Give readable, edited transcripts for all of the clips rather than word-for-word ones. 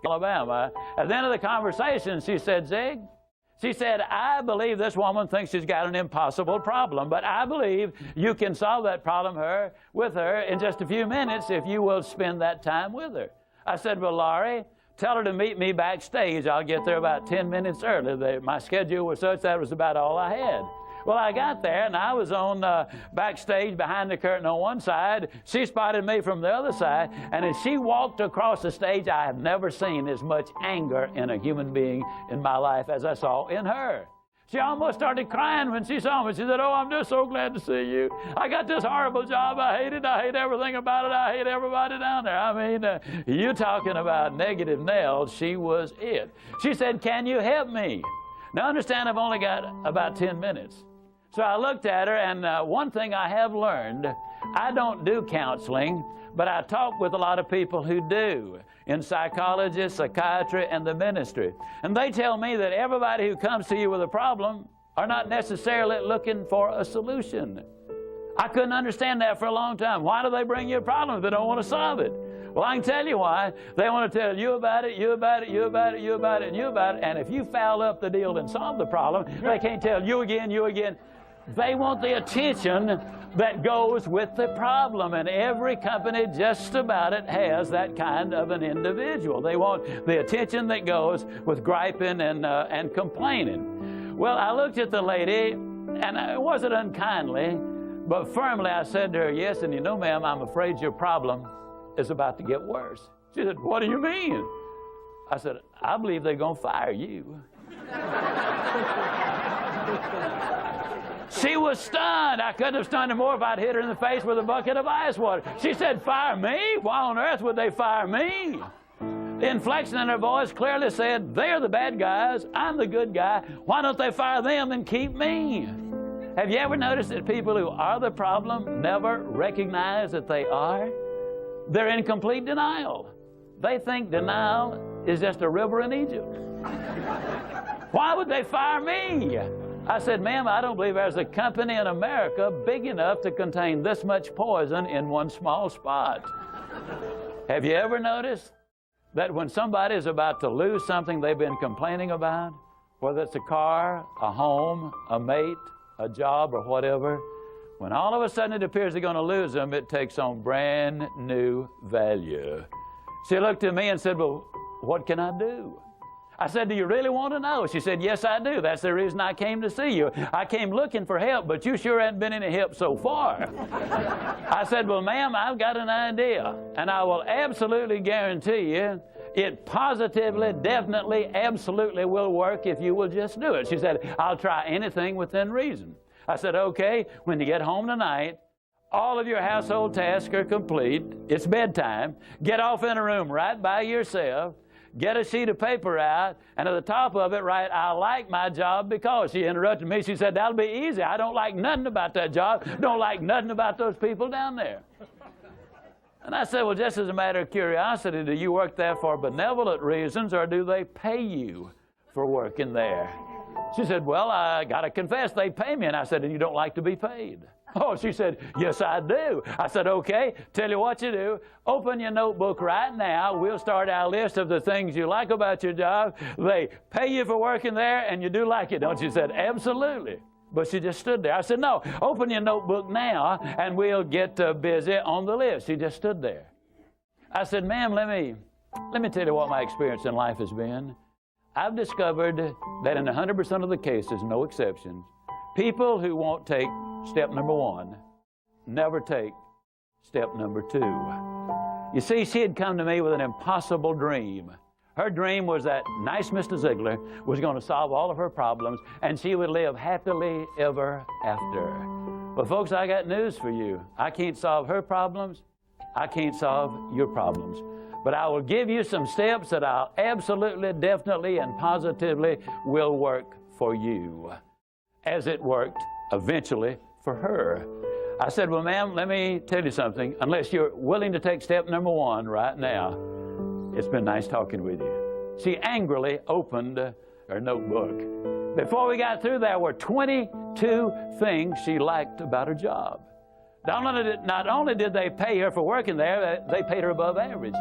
Alabama. At the end of the conversation, she said, Zig, she said, I believe this woman thinks she's got an impossible problem, but I believe you can solve that problem with her in just a few minutes if you will spend that time with her. I said, well, Laurie, tell her to meet me backstage. I'll get there about 10 minutes early. My schedule was such that was about all I had. Well, I got there, and I was on backstage behind the curtain on one side. She spotted me from the other side, and as she walked across the stage, I have never seen as much anger in a human being in my life as I saw in her. She almost started crying when she saw me. She said, oh, I'm just so glad to see you. I got this horrible job. I hate it. I hate everything about it. I hate everybody down there. I mean, you talking about negative nails, she was it. She said, can you help me? Now, understand, I've only got about 10 minutes. So I looked at her, and one thing I have learned, I don't do counseling, but I talk with a lot of people who do, in psychology, psychiatry, and the ministry. And they tell me that everybody who comes to you with a problem are not necessarily looking for a solution. I couldn't understand that for a long time. Why do they bring you a problem if they don't want to solve it? Well, I can tell you why. They want to tell you about it, you about it, you about it, you about it, and you about it. And if you foul up the deal and solve the problem, they can't tell you again, you again. They want the attention that goes with the problem, and every company just about it has that kind of an individual. They want the attention that goes with griping and complaining. Well, I looked at the lady, and it wasn't unkindly, but firmly I said to her, yes, and you know, ma'am, I'm afraid your problem is about to get worse. She said, what do you mean? I said, I believe they're going to fire you. She was stunned. I couldn't have stunned her more if I'd hit her in the face with a bucket of ice water. She said, fire me? Why on earth would they fire me? The inflection in her voice clearly said, they're the bad guys, I'm the good guy. Why don't they fire them and keep me? Have you ever noticed that people who are the problem never recognize that they are? They're in complete denial. They think denial is just a river in Egypt. Why would they fire me? I said, ma'am, I don't believe there's a company in America big enough to contain this much poison in one small spot. Have you ever noticed that when somebody is about to lose something they've been complaining about, whether it's a car, a home, a mate, a job, or whatever, when all of a sudden it appears they're going to lose them, it takes on brand new value. She looked at me and said, well, what can I do? I said, do you really want to know? She said, yes, I do. That's the reason I came to see you. I came looking for help, but you sure haven't been any help so far. I said, well, ma'am, I've got an idea, and I will absolutely guarantee you it positively, definitely, absolutely will work if you will just do it. She said, I'll try anything within reason. I said, okay, when you get home tonight, all of your household tasks are complete. It's bedtime. Get off in a room right by yourself. Get a sheet of paper out, and at the top of it, write, I like my job because. She interrupted me. She said, that'll be easy. I don't like nothing about that job. Don't like nothing about those people down there. And I said, well, just as a matter of curiosity, do you work there for benevolent reasons, or do they pay you for working there? She said, well, I got to confess, they pay me. And I said, and you don't like to be paid? Oh, she said, yes, I do. I said, okay, tell you what you do. Open your notebook right now. We'll start our list of the things you like about your job. They pay you for working there, and you do like it, don't you? She said, absolutely. But she just stood there. I said, no, open your notebook now, and we'll get busy on the list. She just stood there. I said, ma'am, let me tell you what my experience in life has been. I've discovered that in 100% of the cases, no exceptions, people who won't take step number one never take step number two. You see, she had come to me with an impossible dream. Her dream was that nice Mr. Ziegler was going to solve all of her problems, and she would live happily ever after. But folks, I got news for you. I can't solve her problems. I can't solve your problems. But I will give you some steps that I'll absolutely, definitely, and positively will work for you, as it worked eventually for her. I said, well, ma'am, let me tell you something. Unless you're willing to take step number one right now, it's been nice talking with you. She angrily opened her notebook. Before we got through, there were 22 things she liked about her job. Not only did they pay her for working there, they paid her above average.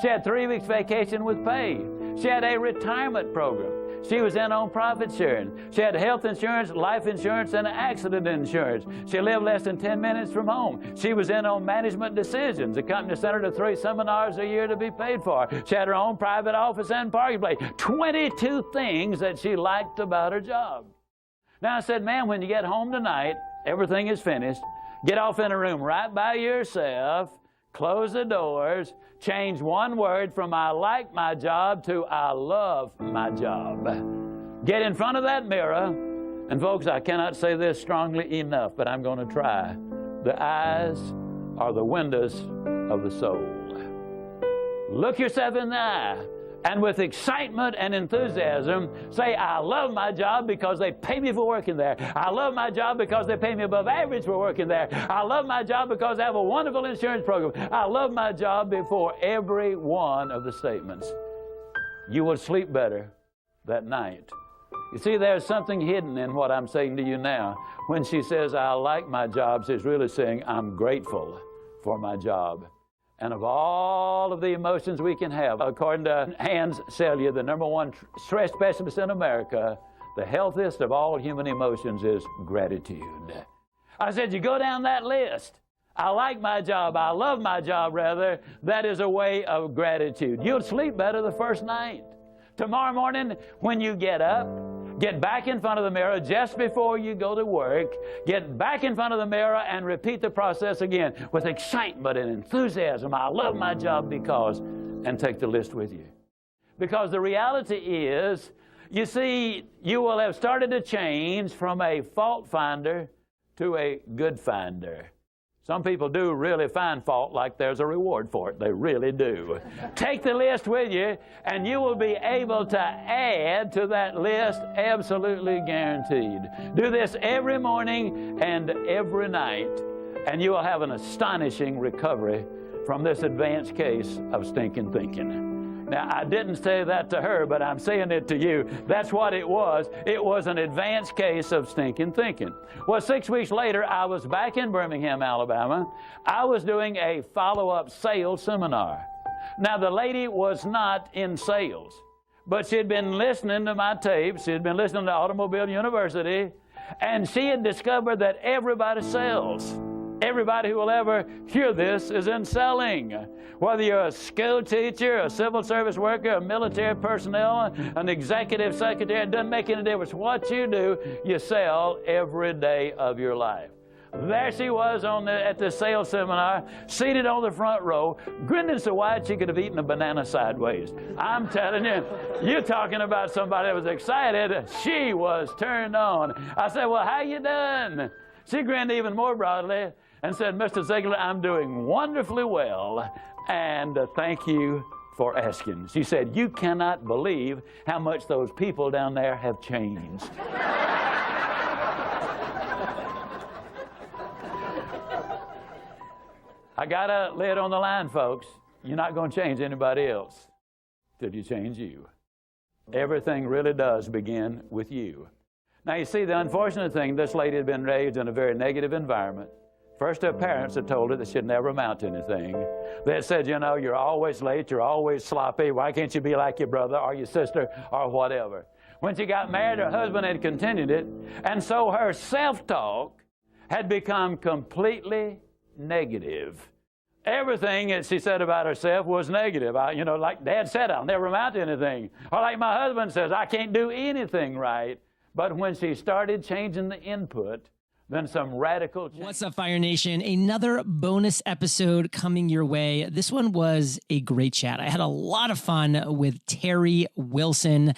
She had 3 weeks vacation with pay. She had a retirement program. She was in on profit sharing. She had health insurance, life insurance, and accident insurance. She lived less than 10 minutes from home. She was in on management decisions. The company sent her to 3 seminars a year to be paid for. She had her own private office and parking place. 22 things that she liked about her job. Now I said, man, when you get home tonight, everything is finished. Get off in a room right by yourself. Close the doors. Change one word from I like my job to I love my job. Get in front of that mirror. And folks, I cannot say this strongly enough, but I'm going to try. The eyes are the windows of the soul. Look yourself in the eye. And with excitement and enthusiasm, say, I love my job because they pay me for working there. I love my job because they pay me above average for working there. I love my job because I have a wonderful insurance program. I love my job before every one of the statements. You will sleep better that night. You see, there's something hidden in what I'm saying to you now. When she says, I like my job, she's really saying, I'm grateful for my job. And of all of the emotions we can have, according to Hans Selye, the #1 stress specialist in America, the healthiest of all human emotions is gratitude. I said, you go down that list. I like my job. I love my job, rather. That is a way of gratitude. You'll sleep better the first night. Tomorrow morning, when you get up, get back in front of the mirror just before you go to work. Get back in front of the mirror and repeat the process again with excitement and enthusiasm. I love my job because, and take the list with you. Because the reality is, you see, you will have started to change from a fault finder to a good finder. Some people do really find fault like there's a reward for it. They really do. Take the list with you, and you will be able to add to that list, absolutely guaranteed. Do this every morning and every night, and you will have an astonishing recovery from this advanced case of stinking thinking. Now, I didn't say that to her, but I'm saying it to you. That's what it was. It was an advanced case of stinking thinking. Well, 6 weeks later, I was back in Birmingham, Alabama. I was doing a follow-up sales seminar. Now, the lady was not in sales, but she had been listening to my tapes. She had been listening to Automobile University, and she had discovered that everybody sells. Everybody who will ever hear this is in selling. Whether you're a school teacher, a civil service worker, a military personnel, an executive secretary, it doesn't make any difference. What you do, you sell every day of your life. There she was at the sales seminar, seated on the front row, grinning so wide she could have eaten a banana sideways. I'm telling you, you're talking about somebody that was excited. She was turned on. I said, well, how you doing? She grinned even more broadly and said, Mr. Ziegler, I'm doing wonderfully well, and thank you for asking. She said, you cannot believe how much those people down there have changed. I got a lid on the line, folks. You're not going to change anybody else till you change you. Everything really does begin with you. Now, you see, the unfortunate thing, this lady had been raised in a very negative environment. First, her parents had told her that she'd never amount to anything. They had said, you know, you're always late, you're always sloppy, why can't you be like your brother or your sister or whatever? When she got married, her husband had continued it, and so her self-talk had become completely negative. Everything that she said about herself was negative. Like Dad said, I'll never amount to anything. Or like my husband says, I can't do anything right. But when she started changing the input, then some radical change. What's up, Fire Nation? Another bonus episode coming your way. This one was a great chat. I had a lot of fun with Terry Wilson.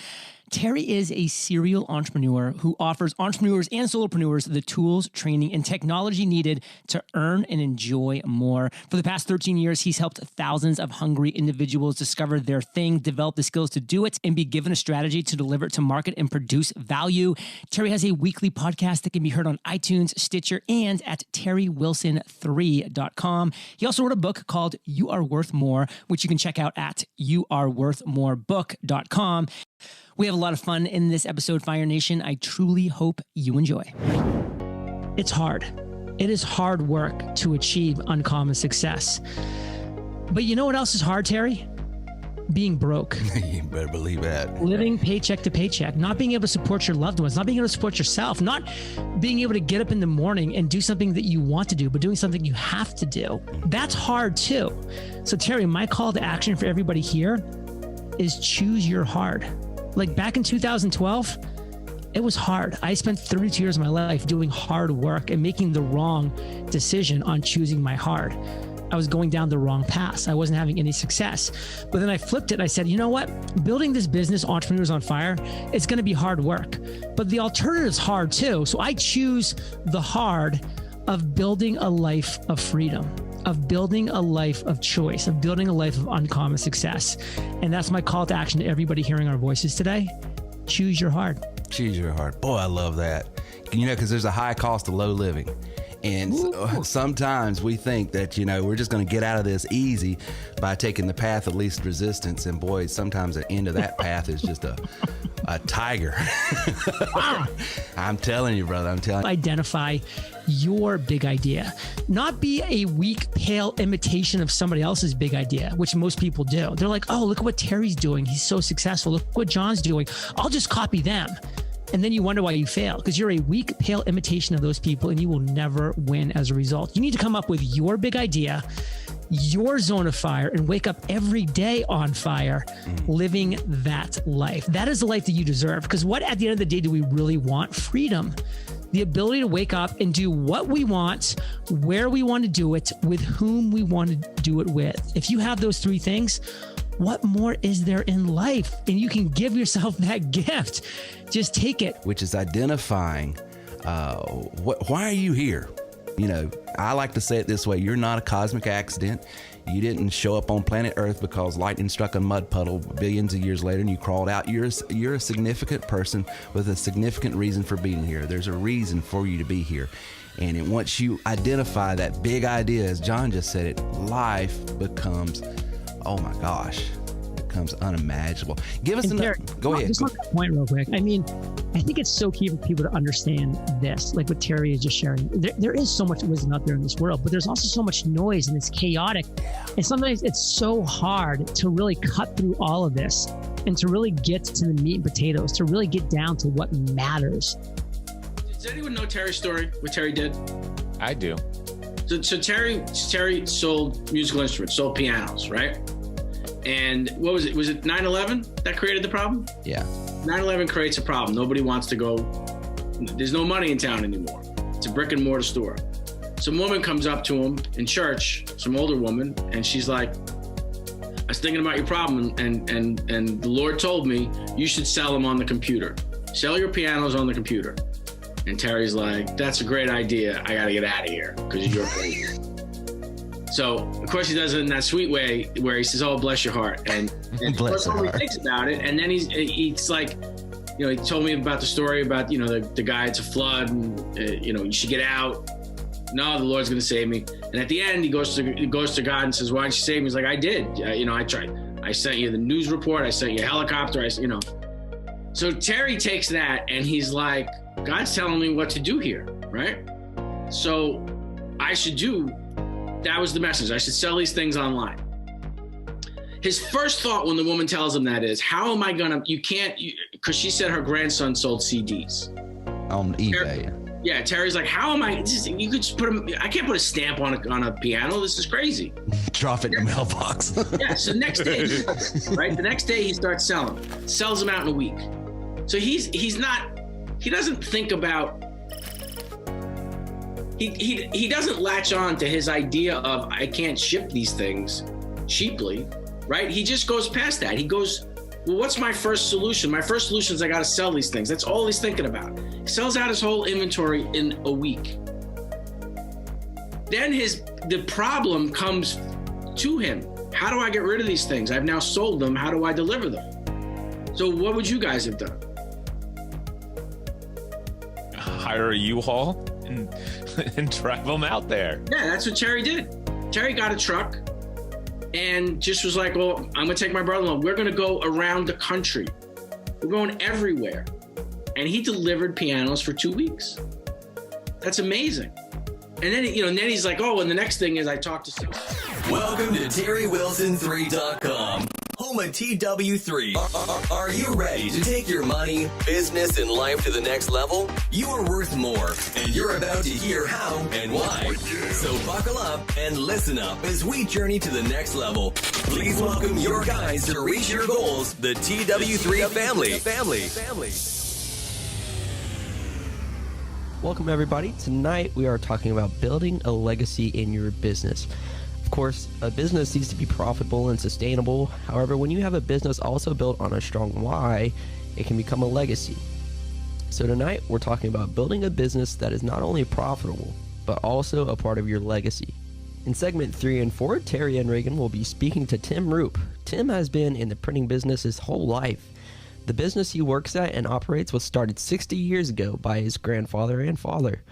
Terry is a serial entrepreneur who offers entrepreneurs and solopreneurs the tools, training, and technology needed to earn and enjoy more. For the past 13 years, he's helped thousands of hungry individuals discover their thing, develop the skills to do it, and be given a strategy to deliver it to market and produce value. Terry has a weekly podcast that can be heard on iTunes, Stitcher, and at terrywilson3.com. He also wrote a book called You Are Worth More, which you can check out at youareworthmorebook.com. We have a lot of fun in this episode, Fire Nation. I truly hope you enjoy. It's hard. It is hard work to achieve uncommon success. But you know what else is hard, Terry? being broke. You better believe that. Living paycheck to paycheck, not being able to support your loved ones, not being able to support yourself, not being able to get up in the morning and do something that you want to do, but doing something you have to do. That's hard too. So Terry, my call to action for everybody here is choose your hard. Like back in 2012, it was hard. I spent 32 years of my life doing hard work and making the wrong decision on choosing my hard. I was going down the wrong path. I wasn't having any success. But then I flipped it and I said, you know what? Building this business, Entrepreneurs on Fire, it's going to be hard work. But the alternative is hard too. So I choose the hard of building a life of freedom, of building a life of choice, of building a life of uncommon success. And that's my call to action to everybody hearing our voices today. Choose your hard. Choose your hard. Boy, I love that. You know, because there's a high cost of low living. And sometimes we think that, you know, we're just going to get out of this easy by taking the path of least resistance. And boy, sometimes the end of that path is just a tiger. I'm telling you, brother, I'm telling you. Identify your big idea. Not be a weak, pale imitation of somebody else's big idea, which most people do. They're like, oh, look at what Terry's doing. He's so successful. Look what John's doing. I'll just copy them. And then you wonder why you fail, because you're a weak, pale imitation of those people and you will never win as a result. You need to come up with your big idea, your zone of fire, and wake up every day on fire, living that life. That is the life that you deserve. Because what at the end of the day do we really want? Freedom. The ability to wake up and do what we want, where we want to do it, with whom we want to do it with. If you have those three things, what more is there in life? And you can give yourself that gift. Just take it. Which is identifying, why are you here? You know, I like to say it this way. You're not a cosmic accident. You didn't show up on planet Earth because lightning struck a mud puddle billions of years later and you crawled out. You're a significant person with a significant reason for being here. There's a reason for you to be here. And once you identify that big idea, as John just said it, life becomes, oh my gosh, becomes unimaginable. Give us another. Go ahead. Just on that point real quick. I mean, I think it's so key for people to understand this, like what Terry is just sharing. There is so much wisdom out there in this world, but there's also so much noise and it's chaotic. And sometimes it's so hard to really cut through all of this and to really get to the meat and potatoes, to really get down to what matters. Does anyone know Terry's story, what Terry did? I do. So Terry sold musical instruments, sold pianos, right? And what was it? Was it 9/11 that created the problem? Yeah. 9/11 creates a problem. Nobody wants to go. There's no money in town anymore. It's a brick and mortar store. Some woman comes up to him in church, some older woman, and she's like, I was thinking about your problem, and the Lord told me you should sell them on the computer. Sell your pianos on the computer. And Terry's like, that's a great idea. I got to get out of here because you're crazy. So, of course, he does it in that sweet way where he says, oh, bless your heart. And Bless your heart. He thinks about it. And then he's like, you know, he told me about the story about, you know, the guy, it's a flood and, you know, you should get out. No, the Lord's going to save me. And at the end, he goes to God and says, why didn't you save me? He's like, I did. You know, I tried. I sent you the news report. I sent you a helicopter. You know. So Terry takes that and he's like, God's telling me what to do here, right? So I should do, that was the message. I should sell these things online. His first thought when the woman tells him that is, how am I gonna, because she said her grandson sold CDs. On eBay. Yeah, Terry's like, how am I, you could just put them, I can't put a stamp on a piano, this is crazy. Drop it in the mailbox. Yeah, so next day, right? The next day he starts sells them out in a week. So he doesn't think about, he doesn't latch on to his idea of I can't ship these things cheaply, right? He just goes past that. He goes, well, what's my first solution? My first solution is I got to sell these things. That's all he's thinking about. He sells out his whole inventory in a week. Then the problem comes to him. How do I get rid of these things? I've now sold them. How do I deliver them? So what would you guys have done? Hire a U-Haul and drive them out there. Yeah, that's what Terry did. Terry got a truck and just was like, well, I'm going to take my brother-in-law. We're going to go around the country. We're going everywhere. And he delivered pianos for 2 weeks. That's amazing. And then, then he's like, oh, and the next thing is I talked to someone. Welcome to TerryWilson3.com. home of TW3. Are you ready to take your money, business, and life to the next level? You are worth more, and you're about to hear how and why. So buckle up and listen up as we journey to the next level. Please welcome your guys to reach your goals, the TW3 family. Welcome, everybody. Tonight we are talking about building a legacy in your business. Of course, a business needs to be profitable and sustainable. However, when you have a business also built on a strong why, it can become a legacy. So tonight we're talking about building a business that is not only profitable, but also a part of your legacy. In segment 3 and 4, Terry and Reagan will be speaking to Tim Roop. Tim has been in the printing business his whole life. The business he works at and operates was started 60 years ago by his grandfather and father.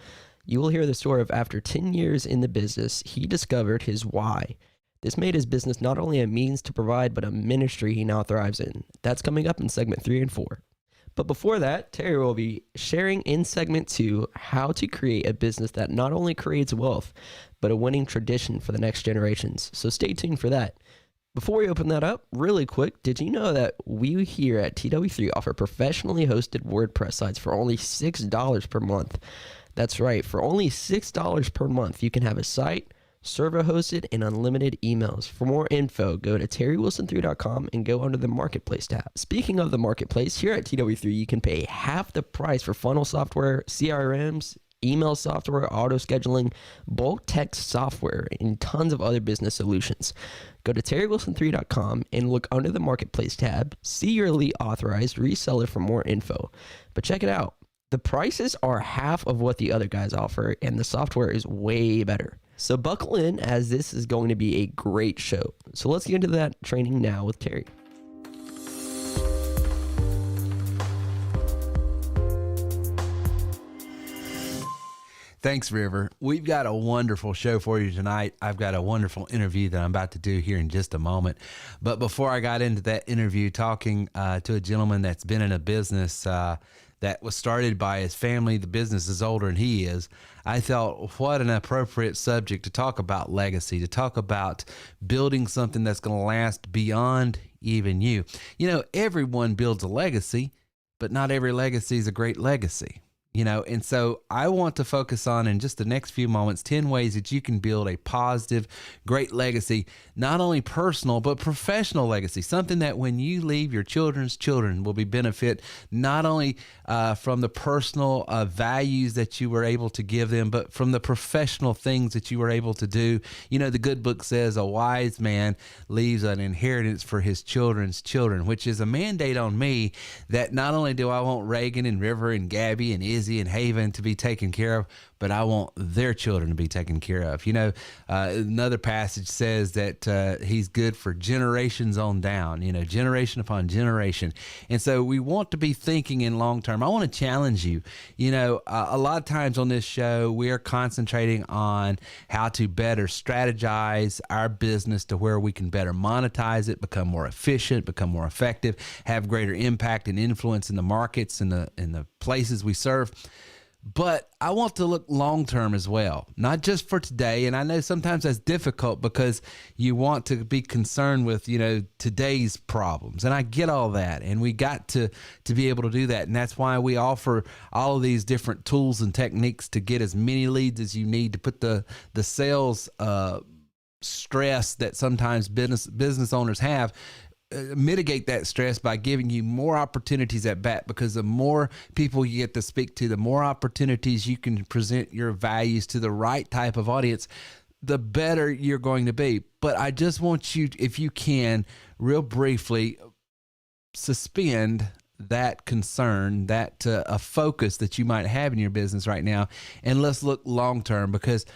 You will hear the story of after 10 years in the business, he discovered his why. This made his business not only a means to provide, but a ministry he now thrives in. That's coming up in segment 3 and 4. But before that, Terry will be sharing in segment 2 how to create a business that not only creates wealth, but a winning tradition for the next generations. So stay tuned for that. Before we open that up, really quick, did you know that we here at TW3 offer professionally hosted WordPress sites for only $6 per month? That's right, for only $6 per month, you can have a site, server hosted, and unlimited emails. For more info, go to terrywilson3.com and go under the Marketplace tab. Speaking of the Marketplace, here at TW3, you can pay half the price for funnel software, CRMs, email software, auto scheduling, bulk text software, and tons of other business solutions. Go to terrywilson3.com and look under the Marketplace tab. See your elite authorized reseller for more info. But check it out. The prices are half of what the other guys offer, and the software is way better. So buckle in, as this is going to be a great show. So let's get into that training now with Terry. Thanks, River. We've got a wonderful show for you tonight. I've got a wonderful interview that I'm about to do here in just a moment. But before I got into that interview, talking to a gentleman that's been in a business that was started by his family, the business is older than he is, I thought, what an appropriate subject to talk about legacy, to talk about building something that's going to last beyond even you. You know, everyone builds a legacy, but not every legacy is a great legacy. You know, and so I want to focus on, in just the next few moments, 10 ways that you can build a positive, great legacy, not only personal, but professional legacy, something that when you leave, your children's children will be benefit not only from the personal values that you were able to give them, but from the professional things that you were able to do. You know, the good book says a wise man leaves an inheritance for his children's children, which is a mandate on me that not only do I want Reagan and River and Gabby and Izzy and Haven to be taken care of, but I want their children to be taken care of. You know, another passage says that he's good for generations on down, you know, generation upon generation. And so we want to be thinking in long term. I want to challenge you. You know, a lot of times on this show, we are concentrating on how to better strategize our business to where we can better monetize it, become more efficient, become more effective, have greater impact and influence in the markets and the places we serve. But I want to look long-term as well, not just for today. And I know sometimes that's difficult because you want to be concerned with, you know, today's problems. And I get all that. And we got to be able to do that. And that's why we offer all of these different tools and techniques to get as many leads as you need to put the sales stress that sometimes business owners have, mitigate that stress by giving you more opportunities at bat, because the more people you get to speak to, the more opportunities you can present your values to the right type of audience, the better you're going to be. But I just want you, if you can, real briefly suspend that concern, that a focus that you might have in your business right now, and let's look long term, because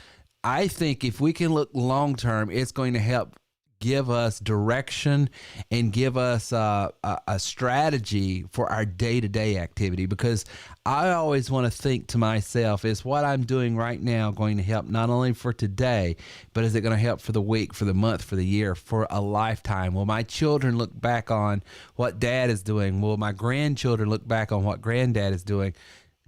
I think if we can look long term, it's going to help give us direction and give us a strategy for our day-to-day activity. Because I always want to think to myself, is what I'm doing right now going to help not only for today, but is it going to help for the week, for the month, for the year, for a lifetime? Will my children look back on what dad is doing? Will my grandchildren look back on what granddad is doing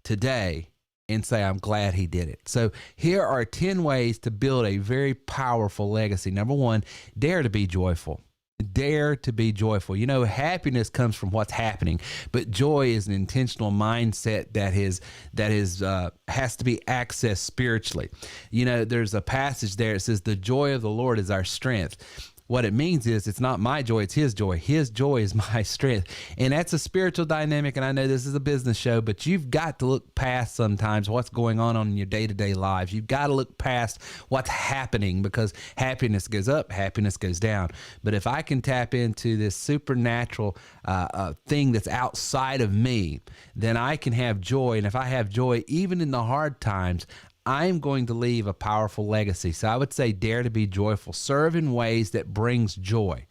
today and say, I'm glad he did it? So here are 10 ways to build a very powerful legacy. Number one, dare to be joyful. Dare to be joyful. You know, happiness comes from what's happening, but joy is an intentional mindset that has to be accessed spiritually. You know, there's a passage there. It says, "The joy of the Lord is our strength." What it means is it's not my joy, it's his joy. His joy is my strength. And that's a spiritual dynamic. And I know this is a business show, but you've got to look past sometimes what's going on in your day-to-day lives. You've got to look past what's happening, because happiness goes up, happiness goes down. But if I can tap into this supernatural thing that's outside of me, then I can have joy. And if I have joy, even in the hard times, I'm going to leave a powerful legacy. So I would say dare to be joyful. Serve in ways that brings joy.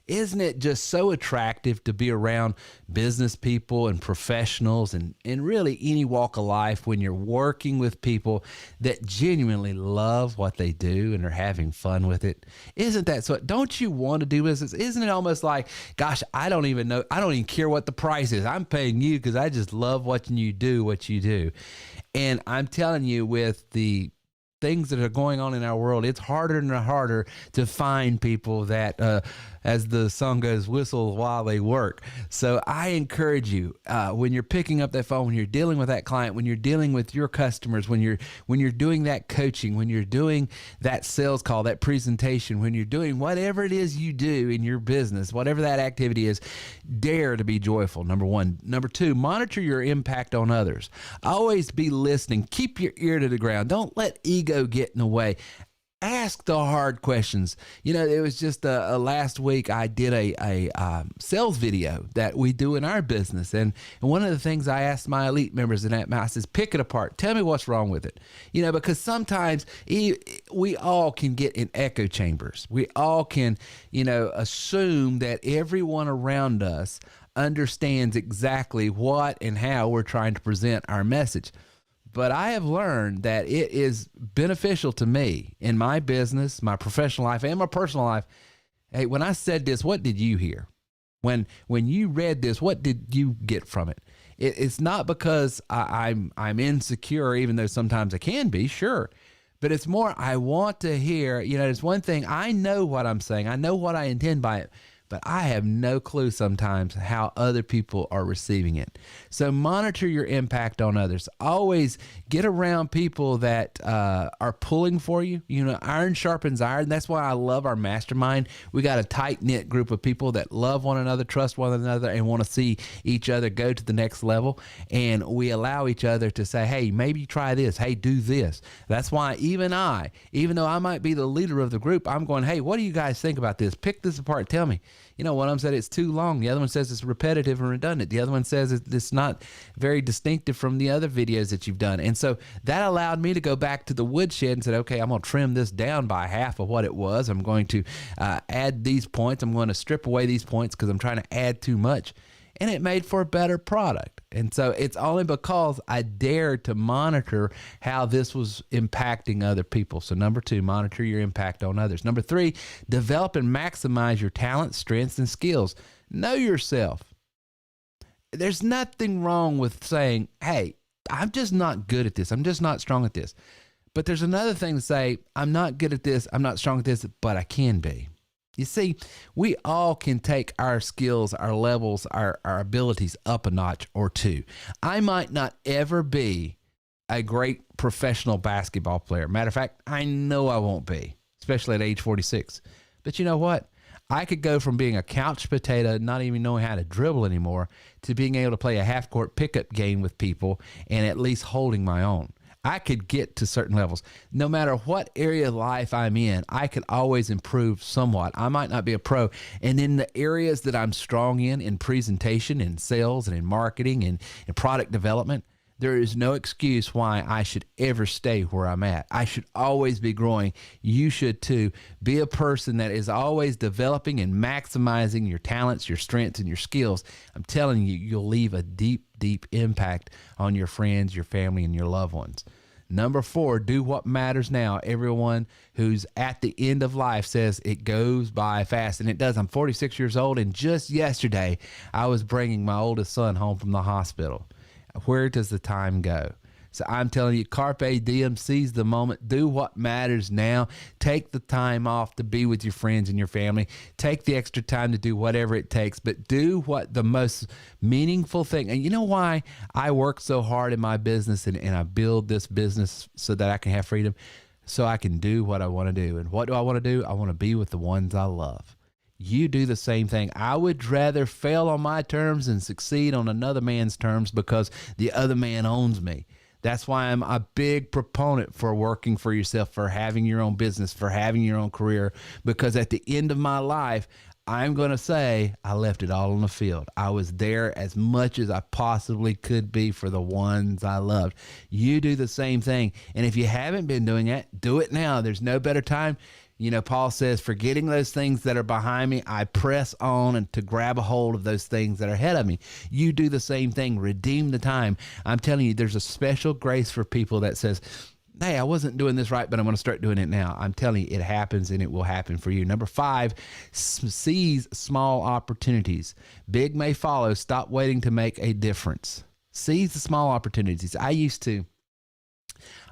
Isn't it just so attractive to be around business people and professionals and really any walk of life when you're working with people that genuinely love what they do and are having fun with it? Isn't that so? Don't you want to do business? Isn't it almost like, gosh, I don't even care what the price is. I'm paying you because I just love watching you do what you do. And I'm telling you, with the things that are going on in our world, it's harder and harder to find people that, as the song goes, whistle while they work. So I encourage you, when you're picking up that phone, when you're dealing with that client, when you're dealing with your customers, when you're doing that coaching, when you're doing that sales call, that presentation, when you're doing whatever it is you do in your business, whatever that activity is, dare to be joyful, number one. Number two, monitor your impact on others. Always be listening. Keep your ear to the ground. Don't let ego get in the way. Ask the hard questions. You know, it was just last week I did a sales video that we do in our business. And one of the things I asked my elite members in that, I says, pick it apart. Tell me what's wrong with it. You know, because sometimes we all can get in echo chambers. We all can, you know, assume that everyone around us understands exactly what and how we're trying to present our message. But I have learned that it is beneficial to me in my business, my professional life, and my personal life. Hey, when I said this, what did you hear? When you read this, what did you get from it? It's not because I'm insecure, even though sometimes I can be, sure. But it's more, I want to hear, you know, there's one thing, I know what I'm saying. I know what I intend by it. But I have no clue sometimes how other people are receiving it. So monitor your impact on others. Always get around people that are pulling for you. You know, iron sharpens iron. That's why I love our mastermind. We got a tight-knit group of people that love one another, trust one another, and want to see each other go to the next level. And we allow each other to say, hey, maybe try this. Hey, do this. That's why even though I might be the leader of the group, I'm going, hey, what do you guys think about this? Pick this apart. Tell me. You know, one of them said it's too long. The other one says it's repetitive and redundant. The other one says it's not very distinctive from the other videos that you've done. And so that allowed me to go back to the woodshed and said, okay, I'm going to trim this down by half of what it was. I'm going to add these points. I'm going to strip away these points because I'm trying to add too much. And it made for a better product. And so it's only because I dared to monitor how this was impacting other people. So number two, monitor your impact on others. Number three, develop and maximize your talents, strengths, and skills. Know yourself. There's nothing wrong with saying, hey, I'm just not good at this. I'm just not strong at this. But there's another thing to say, I'm not good at this. I'm not strong at this, but I can be. You see, we all can take our skills, our levels, our abilities up a notch or two. I might not ever be a great professional basketball player. Matter of fact, I know I won't be, especially at age 46. But you know what? I could go from being a couch potato, not even knowing how to dribble anymore, to being able to play a half-court pickup game with people and at least holding my own. I could get to certain levels. No matter what area of life I'm in, I could always improve somewhat. I might not be a pro. And in the areas that I'm strong in presentation, in sales, and in marketing, and in product development, there is no excuse why I should ever stay where I'm at. I should always be growing. You should too. Be a person that is always developing and maximizing your talents, your strengths, and your skills. I'm telling you, you'll leave a deep, deep impact on your friends, your family, and your loved ones. Number four, do what matters now. Everyone who's at the end of life says it goes by fast, and it does. I'm 46 years old, and just yesterday, I was bringing my oldest son home from the hospital. Where does the time go? So I'm telling you, carpe diem, seize the moment, do what matters now. Take the time off to be with your friends and your family. Take the extra time to do whatever it takes, but do what the most meaningful thing. And you know why I work so hard in my business and I build this business so that I can have freedom, so I can do what I want to do. And what do I want to do? I want to be with the ones I love. You do the same thing. I would rather fail on my terms and succeed on another man's terms because the other man owns me. That's why I'm a big proponent for working for yourself, for having your own business, for having your own career, because at the end of my life, I'm going to say I left it all on the field. I was there as much as I possibly could be for the ones I loved. You do the same thing. And if you haven't been doing that, do it now. There's no better time. You know, Paul says, forgetting those things that are behind me, I press on and to grab a hold of those things that are ahead of me. You do the same thing. Redeem the time. I'm telling you, there's a special grace for people that says, hey, I wasn't doing this right, but I'm going to start doing it now. I'm telling you, it happens and it will happen for you. Number 5, seize small opportunities. Big may follow. Stop waiting to make a difference. Seize the small opportunities. I used to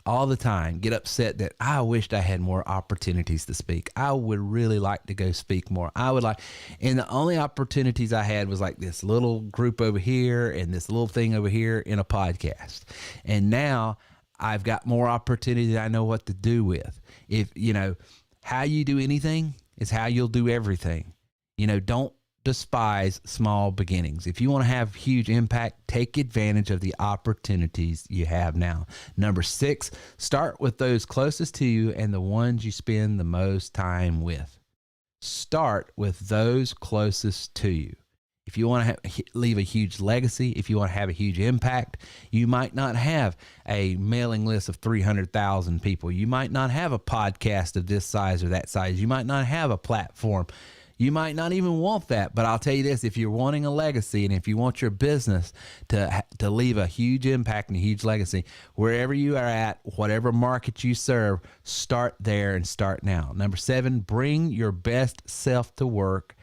all the time get upset that I wished I had more opportunities to speak. I would really like to go speak more. And the only opportunities I had was like this little group over here and this little thing over here in a podcast. And now I've got more opportunity that I know what to do with. If, you know, how you do anything is how you'll do everything. You know, don't despise small beginnings. If you want to have huge impact, take advantage of the opportunities you have now. Number 6, start with those closest to you and the ones you spend the most time with. Start with those closest to you. If you want to leave a huge legacy, if you want to have a huge impact, you might not have a mailing list of 300,000 people. You might not have a podcast of this size or that size. You might not have a platform. You might not even want that, but I'll tell you this, if you're wanting a legacy and if you want your business to leave a huge impact and a huge legacy, wherever you are at, whatever market you serve, start there and start now. Number 7, bring your best self to work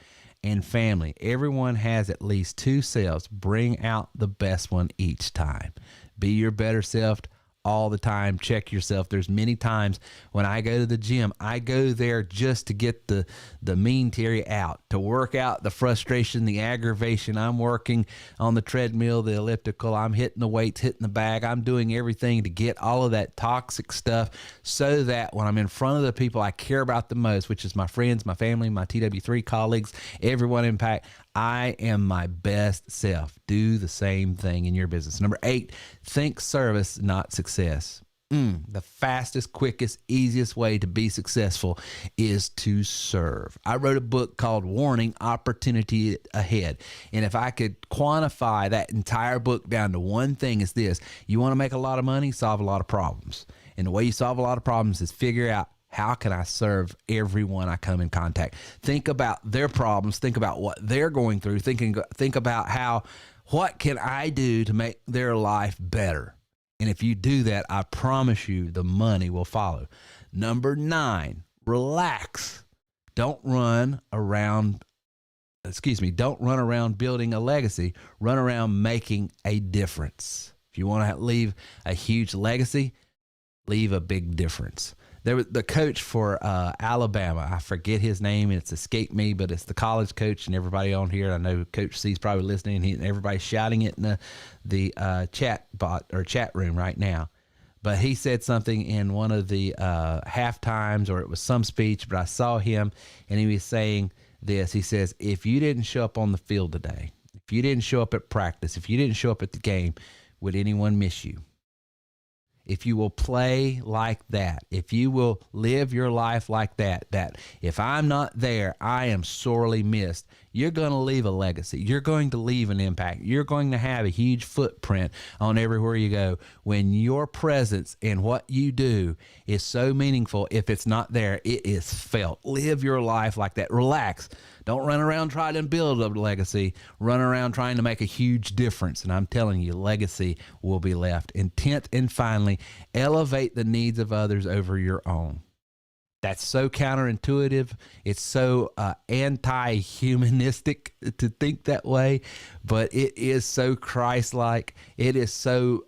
and family. Everyone has at least 2 selves. Bring out the best one each time. Be your better self all the time. Check yourself. There's many times when I go to the gym, I go there just to get the mean Terry out, to work out the frustration, the aggravation. I'm working on the treadmill, the elliptical. I'm hitting the weights, hitting the bag. I'm doing everything to get all of that toxic stuff so that when I'm in front of the people I care about the most, which is my friends, my family, my TW3 colleagues, everyone in Impact, I am my best self. Do the same thing in your business. Number 8, think service, not success. The fastest, quickest, easiest way to be successful is to serve. I wrote a book called Warning, Opportunity Ahead. And if I could quantify that entire book down to one thing, is this: you want to make a lot of money, solve a lot of problems. And the way you solve a lot of problems is figure out, how can I serve everyone I come in contact? Think about their problems. Think about what they're going through. Think about what can I do to make their life better? And if you do that, I promise you the money will follow. Number 9, relax. Don't run around building a legacy. Run around making a difference. If you want to leave a huge legacy, leave a big difference. There was the coach for Alabama. I forget his name. It's escaped me, but it's the college coach, and everybody on here, I know Coach C's probably listening, and everybody's shouting it in the chat bot or chat room right now. But he said something in one of the half times, or it was some speech, but I saw him, and he was saying this. He says, if you didn't show up on the field today, if you didn't show up at practice, if you didn't show up at the game, would anyone miss you? If you will play like that, if you will live your life like that if I'm not there, I am sorely missed, you're going to leave a legacy. You're going to leave an impact. You're going to have a huge footprint on everywhere you go. When your presence and what you do is so meaningful, if it's not there, it is felt. Live your life like that. Relax. Don't run around trying to build a legacy. Run around trying to make a huge difference. And I'm telling you, legacy will be left. And 10th and finally, elevate the needs of others over your own. That's so counterintuitive. It's so anti-humanistic to think that way, but it is so Christ-like. It is so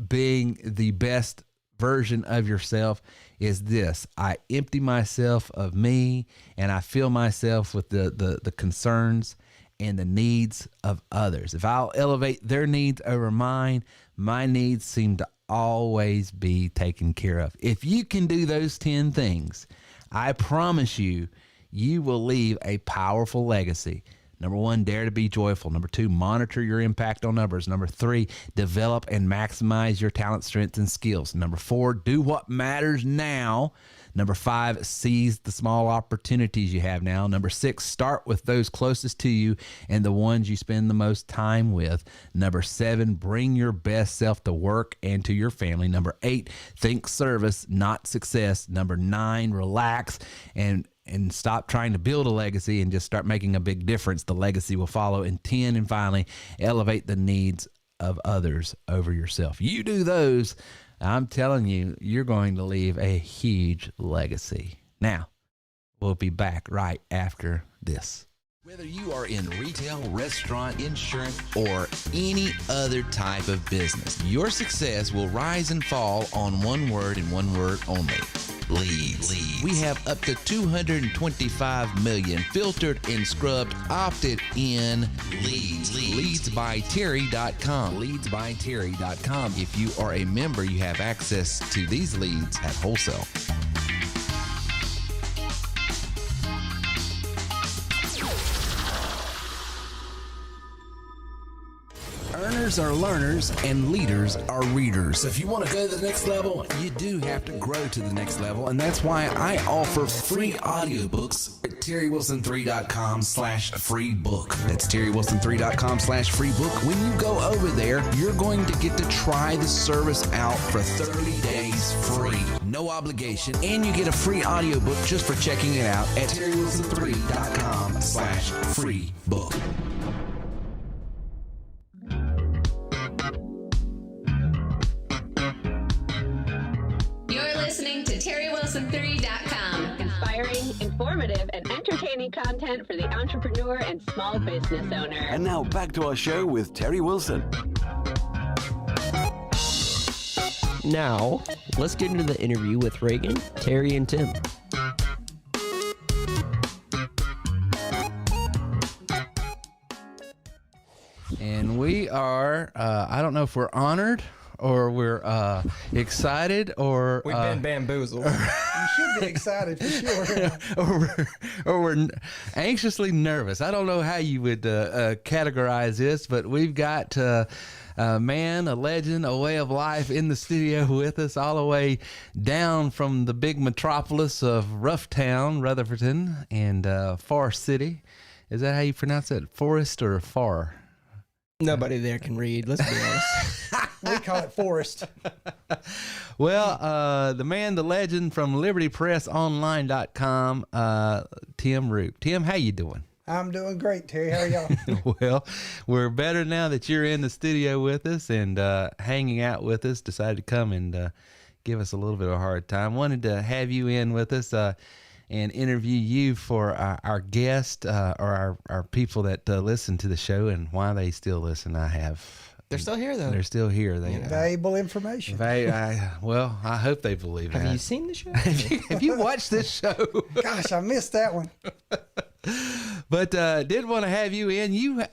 being the best version of yourself is this. I empty myself of me, and I fill myself with the concerns and the needs of others. If I'll elevate their needs over mine, my needs seem to always be taken care of. If you can do those 10 things, I promise you, you will leave a powerful legacy. Number 1, dare to be joyful. Number 2, monitor your impact on others. Number 3, develop and maximize your talent, strengths, and skills. Number 4, do what matters now. Number 5, seize the small opportunities you have now. Number 6, start with those closest to you and the ones you spend the most time with. Number 7, bring your best self to work and to your family. Number 8, think service, not success. Number 9, relax and stop trying to build a legacy and just start making a big difference. The legacy will follow. And 10, and finally, elevate the needs of others over yourself. You do those, I'm telling you, you're going to leave a huge legacy. Now, we'll be back right after this. Whether you are in retail, restaurant, insurance, or any other type of business, your success will rise and fall on one word and one word only. Leads. We have up to 225 million filtered and scrubbed, opted in leads. Leadsbyterry.com. Leadsbyterry.com. If you are a member, you have access to these leads at wholesale. Earners are learners, and leaders are readers. So if you want to go to the next level, you do have to grow to the next level, and that's why I offer free audiobooks at terrywilson3.com/free book. That's terrywilson3.com/free book. When you go over there, you're going to get to try the service out for 30 days free. No obligation, and you get a free audiobook just for checking it out at terrywilson3.com/free book. Listening to TerryWilson3.com. Inspiring, informative, and entertaining content for the entrepreneur and small business owner. And now back to our show with Terry Wilson. Now, let's get into the interview with Reagan, Terry, and Tim. And we are, I don't know if we're honored or we're excited or... We've been bamboozled. You should be excited for sure. or we're anxiously nervous. I don't know how you would categorize this, but we've got a man, a legend, a way of life in the studio with us all the way down from the big metropolis of Roughtown, Rutherfordton, and Forest City. Is that how you pronounce it? Forest or Far? Nobody there can read, let's be honest. We call it Forest. Well, the man, the legend from LibertyPressOnline.com, Tim Roop. Tim, how you doing? I'm doing great, Terry. How are y'all? Well, we're better now that you're in the studio with us and hanging out with us. Decided to come and give us a little bit of a hard time. Wanted to have you in with us and interview you for our guest or our people that listen to the show and why they still listen. They're still here, though. They're still here. They Valuable information. Well, I hope they believe that. Have you seen the show? Have you watched this show? Gosh, I missed that one. But did want to have you in. You,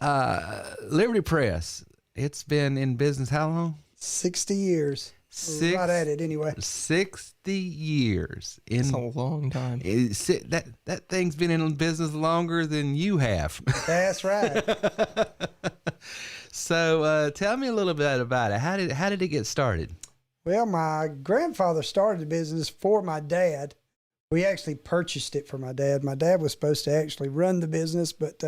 Liberty Press, it's been in business how long? 60 years. Right at it anyway. 60 years. It's a long time. That thing's been in business longer than you have. That's right. So tell me a little bit about it. How did it get started? Well, my grandfather started the business for my dad. We actually purchased it for my dad. My dad was supposed to actually run the business, but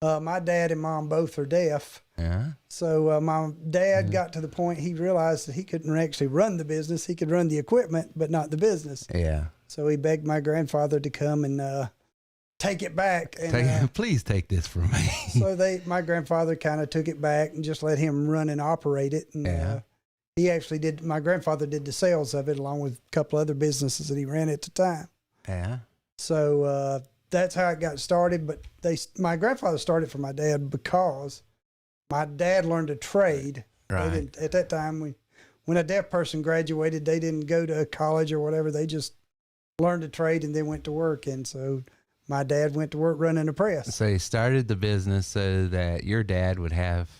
my dad and mom both are deaf. Yeah. So my dad got to the point he realized that he couldn't actually run the business. He could run the equipment, but not the business. Yeah. So he begged my grandfather to come and take it back. And, please take this from me. So my grandfather kind of took it back and just let him run and operate it. And he actually my grandfather did the sales of it along with a couple other businesses that he ran at the time. Yeah. So that's how it got started. But my grandfather started for my dad because my dad learned a trade. Right. At that time, when a deaf person graduated, they didn't go to college or whatever. They just learned a trade and then went to work. And so my dad went to work running a press. So he started the business so that your dad would have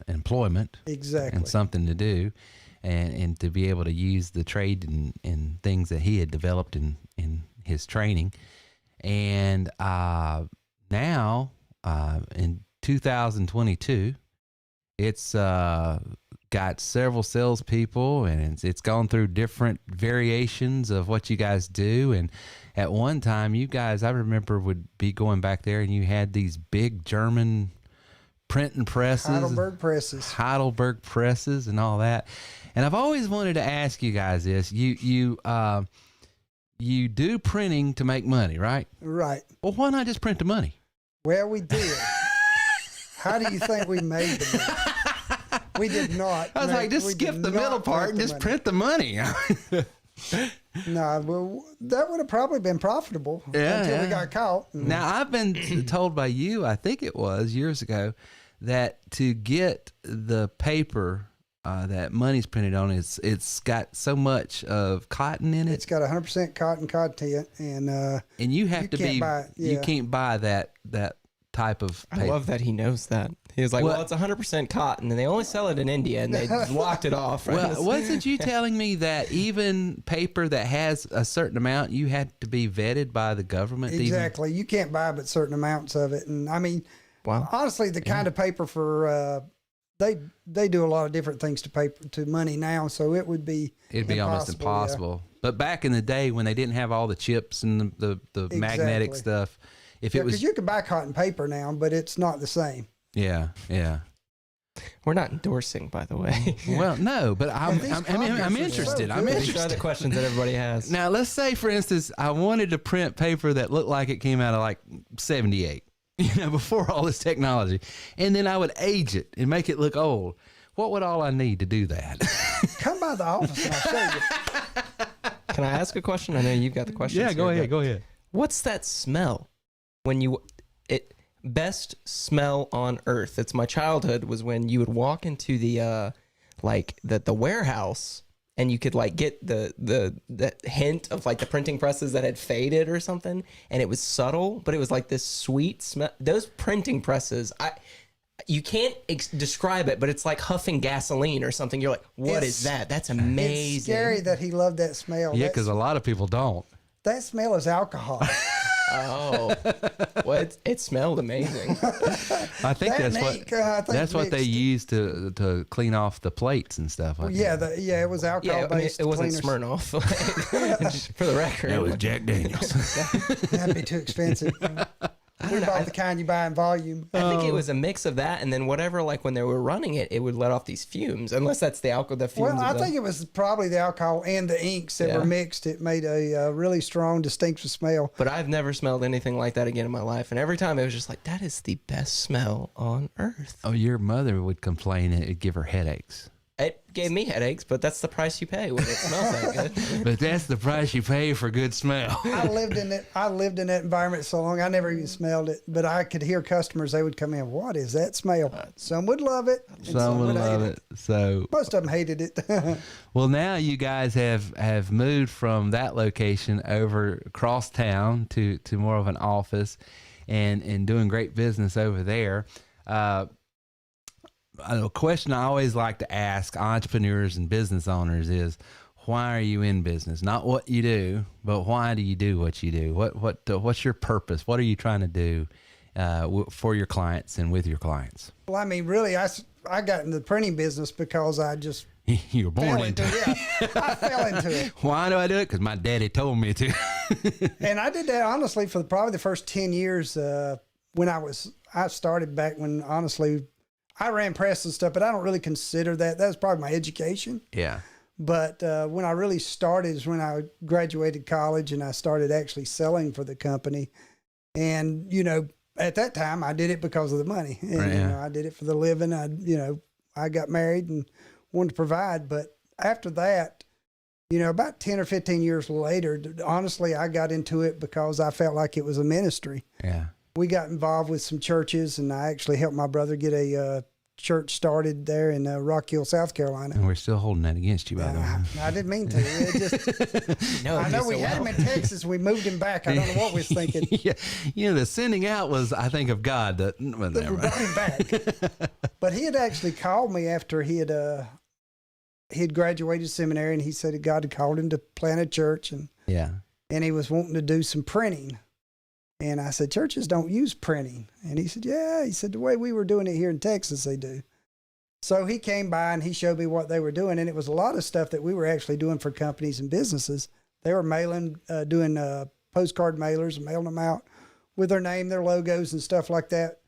employment. Exactly. And something to do, and to be able to use the trade and things that he had developed in his training. And now, in 2022, it's got several salespeople, and it's gone through different variations of what you guys do. And at one time, you guys, I remember, would be going back there, and you had these big German printing presses, Heidelberg presses, and all that. And I've always wanted to ask you guys this: you do printing to make money, right? Right. Well, why not just print the money? Well, we did. How do you think we made the money? We did not. I was like, just skip the middle part and just print the money. No, well, that would have probably been profitable until we got caught. Now, I've been told by you, I think it was years ago, that to get the paper that money's printed on, it's got so much of cotton in it. It's got 100% cotton content, and you have to be. You can't buy that type of paper. I love that he knows that. He was like, well, it's 100% cotton, and they only sell it in India, and they locked it off. Right? Well, wasn't you telling me that even paper that has a certain amount, you had to be vetted by the government? Exactly. You can't buy but certain amounts of it. And I mean, honestly, the kind of paper for, they do a lot of different things to money now, so it would be almost impossible. Yeah. But back in the day when they didn't have all the chips and the magnetic stuff, because you can buy cotton paper now, but it's not the same. Yeah. We're not endorsing, by the way. Well, no, but I'm interested. I'm interested. These are the questions that everybody has. Now, let's say, for instance, I wanted to print paper that looked like it came out of like 78, before all this technology, and then I would age it and make it look old. What would all I need to do that? Come by the office and I'll show you. Can I ask a question? I know you've got the question. Yeah, go ahead. What's that smell when best smell on earth? It's my childhood was when you would walk into the the warehouse and you could like get the hint of like the printing presses that had faded or something, and it was subtle, but it was like this sweet smell. Those printing presses, you can't describe it, but it's like huffing gasoline or something. You're like, what is that? That's amazing. It's scary that he loved that smell. Yeah, because a lot of people don't. That smell is alcohol. Oh, well, it smelled amazing. I think that's what they use to clean off the plates and stuff. It was alcohol based. It wasn't Smirnoff, for the record. It was Jack Daniels. That'd be too expensive. We bought the kind you buy in volume. I think it was a mix of that and then whatever, like when they were running it, it would let off these fumes, unless that's the alcohol. The fumes. Well, I think it was probably the alcohol and the inks that were mixed. It made a really strong, distinctive smell. But I've never smelled anything like that again in my life. And every time it was just like, that is the best smell on earth. Oh, your mother would complain it'd give her headaches. It gave me headaches, but that's the price you pay when it smells that good. But that's the price you pay for good smell. I lived in that environment so long, I never even smelled it. But I could hear customers, they would come in, what is that smell? Some would love it. And some would love it. So most of them hated it. Well, now you guys have moved from that location over across town to more of an office and doing great business over there. A question I always like to ask entrepreneurs and business owners is, why are you in business? Not what you do, but why do you do what you do? What's your purpose? What are you trying to do for your clients and with your clients? Well, I mean, really, I got in the printing business because I just you were born into it. Yeah, I fell into it. Why do I do it? Because my daddy told me to. And I did that honestly for probably the first 10 years when I started back when honestly. I ran press and stuff, but I don't really consider that. That was probably my education. Yeah. But when I really started is when I graduated college and I started actually selling for the company. And, at that time I did it because of the money. And, I did it for the living. I got married and wanted to provide. But after that, about 10 or 15 years later, honestly, I got into it because I felt like it was a ministry. Yeah. We got involved with some churches, and I actually helped my brother get a church started there in Rock Hill, South Carolina. And we're still holding that against you, by the way. I didn't mean to. It just, I know we had him in Texas. We moved him back. I don't know what we was thinking. Yeah. The sending out was, I think, of God. That We brought him back. But he had actually called me after he had graduated seminary, and he said that God had called him to plant a church, and he was wanting to do some printing. And I said, churches don't use printing. And he said, yeah. He said, the way we were doing it here in Texas, they do. So he came by and he showed me what they were doing. And it was a lot of stuff that we were actually doing for companies and businesses. They were doing postcard mailers and mailing them out with their name, their logos and stuff like that,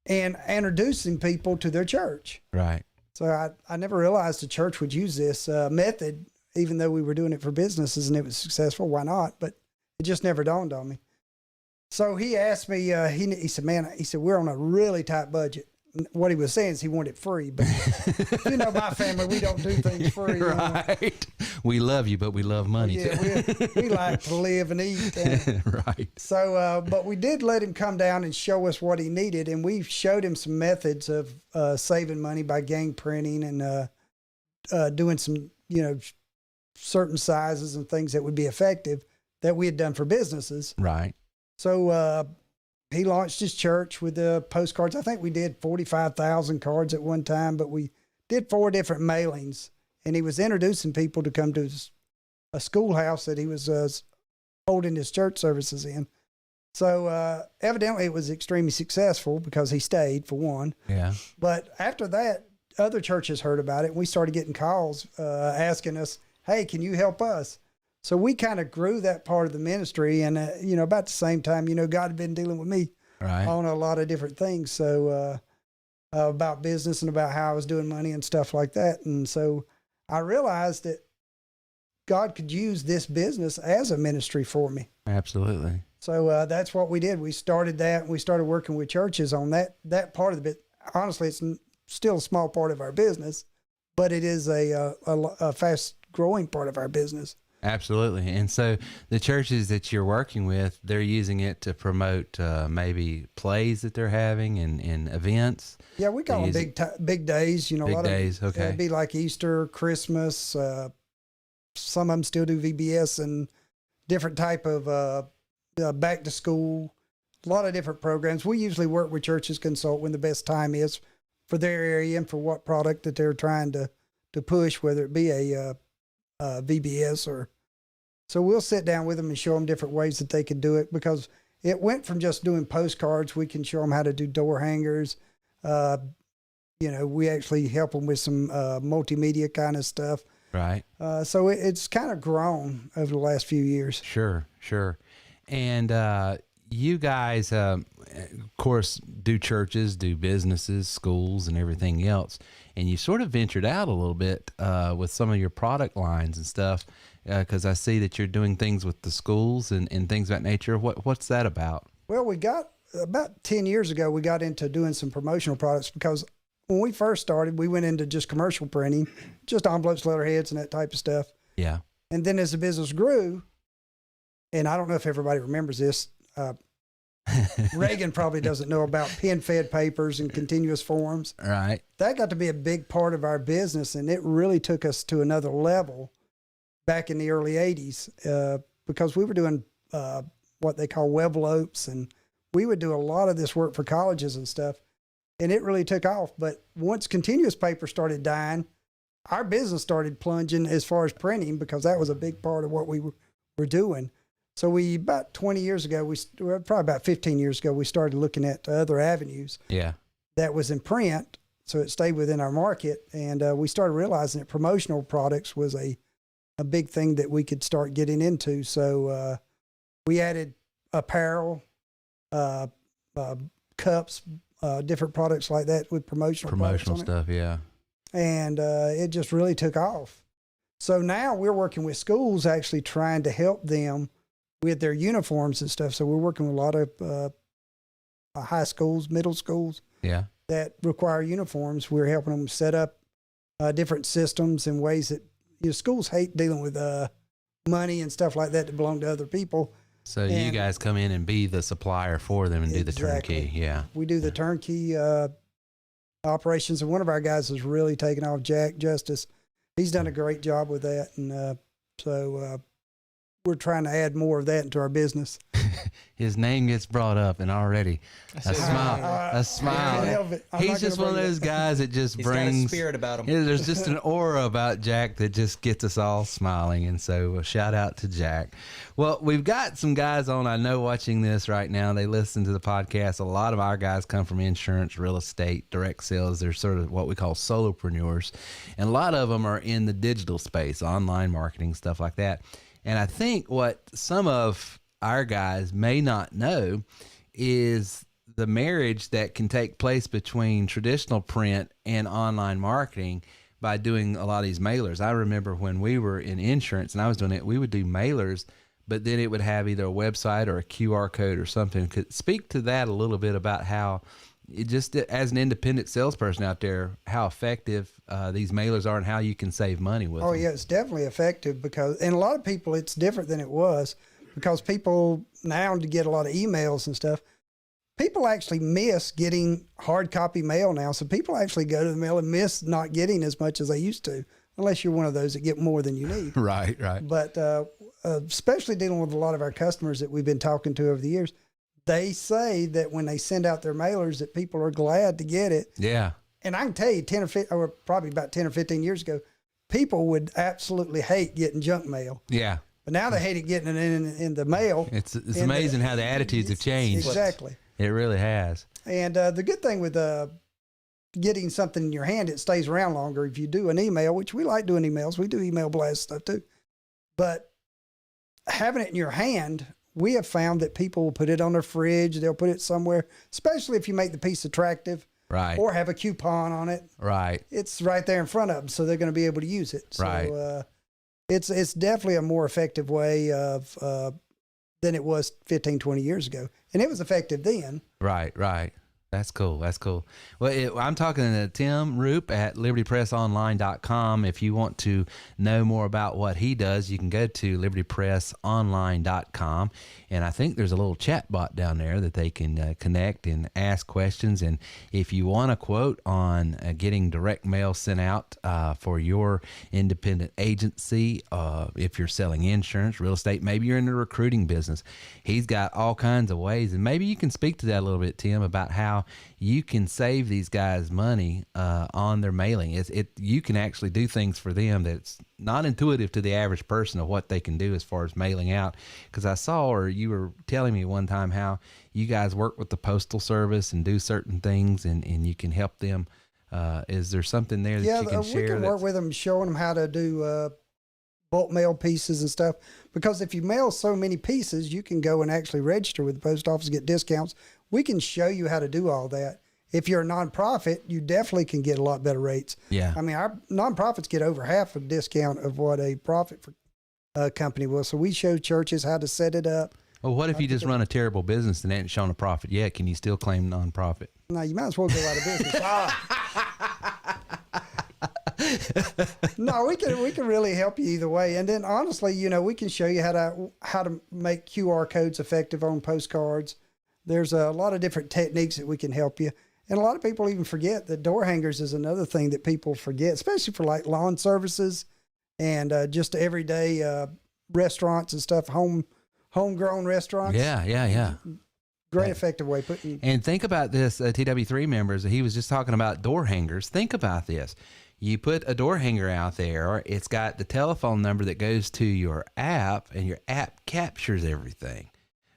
and introducing people to their church. Right. So I never realized the church would use this method, even though we were doing it for businesses and it was successful. Why not? But it just never dawned on me. So he asked me, he said, man, we're on a really tight budget. What he was saying is he wanted it free, but my family, we don't do things free. Right. We love you, but we love money too. we like to live and eat. Right. So, but we did let him come down and show us what he needed. And we showed him some methods of saving money by gang printing and doing some, certain sizes and things that would be effective that we had done for businesses. Right. So he launched his church with the postcards. I think we did 45,000 cards at one time, but we did 4 different mailings. And he was introducing people to come to a schoolhouse that he was holding his church services in. So evidently it was extremely successful because he stayed, for one. Yeah. But after that, other churches heard about it, and we started getting calls asking us, hey, can you help us? So we kind of grew that part of the ministry, and about the same time, God had been dealing with me on a lot of different things. So about business and about how I was doing money and stuff like that. And so I realized that God could use this business as a ministry for me. Absolutely. So that's what we did. We started that, and we started working with churches on that part of it. Honestly, it's still a small part of our business, but it is a fast growing part of our business. Absolutely. And so the churches that you're working with, they're using it to promote maybe plays that they're having and events. Yeah, we call them big days. Big days, okay. It'd be like Easter, Christmas. Some of them still do VBS and different type of back to school. A lot of different programs. We usually work with churches, consult when the best time is for their area and for what product that they're trying to push, whether it be a VBS or. So we'll sit down with them and show them different ways that they can do it, because it went from just doing postcards. We can show them how to do door hangers. We actually help them with some multimedia kind of stuff. Right. So it's kind of grown over the last few years. Sure. And you guys, of course, do churches, do businesses, schools, and everything else. And you sort of ventured out a little bit with some of your product lines and stuff, because I see that you're doing things with the schools and things of that nature. What's that about? Well, we got about 10 years ago, we got into doing some promotional products, because when we first started, we went into just commercial printing, just envelopes, letterheads, and that type of stuff. Yeah. And then as the business grew, and I don't know if everybody remembers this, Reagan probably doesn't know about pen-fed papers and continuous forms. Right. That got to be a big part of our business, and it really took us to another level back in the early 80s because we were doing what they call webelopes, and we would do a lot of this work for colleges and stuff, and it really took off. But once continuous paper started dying, our business started plunging as far as printing, because that was a big part of what we were doing. So about 20 years ago, probably about 15 years ago, we started looking at other avenues. Yeah. That was in print, so it stayed within our market, and we started realizing that promotional products was a big thing that we could start getting into. So we added apparel, cups, different products like that with promotional stuff. Yeah. And it just really took off. So now we're working with schools, actually trying to help them with their uniforms and stuff. So we're working with a lot of high schools, middle schools, that require uniforms. We're helping them set up different systems and ways that schools hate dealing with money and stuff like that belong to other people. So you guys come in and be the supplier for them and do the turnkey. Yeah. We do the turnkey operations. And one of our guys has really taken off, Jack Justice. He's done a great job with that. And so we're trying to add more of that into our business. His name gets brought up, and already a smile. He's just one of those guys that just brings got a spirit about him. Yeah, there's just an aura about Jack that just gets us all smiling. And so shout out to Jack. Well, we've got some guys on, I know, watching this right now. They listen to the podcast. A lot of our guys come from insurance, real estate, direct sales. They're sort of what we call solopreneurs. And a lot of them are in the digital space, online marketing, stuff like that. And I think what some of our guys may not know is the marriage that can take place between traditional print and online marketing by doing a lot of these mailers. I remember when we were in insurance and I was doing it, we would do mailers, but then it would have either a website or a QR code or something. Could speak to that a little bit about how it just, as an independent salesperson out there, how effective these mailers are and how you can save money with them. Yeah, it's definitely effective because, and a lot of people, it's different than it was because people now to get a lot of emails and stuff, people actually miss getting hard copy mail now. So people actually go to the mail and miss not getting as much as they used to, unless you're one of those that get more than you need. Right. But especially dealing with a lot of our customers that we've been talking to over the years, they say that when they send out their mailers that people are glad to get it. Yeah. And I can tell you probably about 10 or 15 years ago, people would absolutely hate getting junk mail. Yeah. But now they hate it getting it in the mail. It's amazing how the attitudes have changed. Exactly. It really has. And the good thing with getting something in your hand, it stays around longer. If you do an email, which we like doing emails, we do email blast stuff too. But having it in your hand, we have found that people will put it on their fridge. They'll put it somewhere, especially if you make the piece attractive. Right. Or have a coupon on it. Right. It's right there in front of them, so they're going to be able to use it. So, right. It's definitely a more effective way of than it was 15, 20 years ago. And it was effective then. Right. That's cool. Well, I'm talking to Tim Roop at libertypressonline.com. If you want to know more about what he does, you can go to libertypressonline.com. And I think there's a little chat bot down there that they can connect and ask questions. And if you want a quote on getting direct mail sent out for your independent agency, if you're selling insurance, real estate, maybe you're in the recruiting business, he's got all kinds of ways. And maybe you can speak to that a little bit, Tim, about how you can save these guys money on their mailing. You can actually do things for them that's not intuitive to the average person of what they can do as far as mailing out. Because I saw, or you were telling me one time, how you guys work with the Postal Service and do certain things, and you can help them. Is there something there that you can share? We can work with them, showing them how to do bulk mail pieces and stuff. Because if you mail so many pieces, you can go and actually register with the post office, get discounts. We can show you how to do all that. If you're a nonprofit, you definitely can get a lot better rates. Yeah. I mean, our nonprofits get over half a discount of what a profit for company will. So we show churches how to set it up. Well, what if you just run a terrible business and ain't shown a profit yet? Can you still claim nonprofit? No, you might as well go out of business. No, we can really help you either way. And then honestly, we can show you how to make QR codes effective on postcards. There's a lot of different techniques that we can help you. And a lot of people even forget that door hangers is another thing that people forget, especially for like lawn services and just everyday restaurants and stuff, homegrown restaurants. Yeah. Great effective way putting. And think about this, TW3 members, he was just talking about door hangers. Think about this. You put a door hanger out there, it's got the telephone number that goes to your app, and your app captures everything.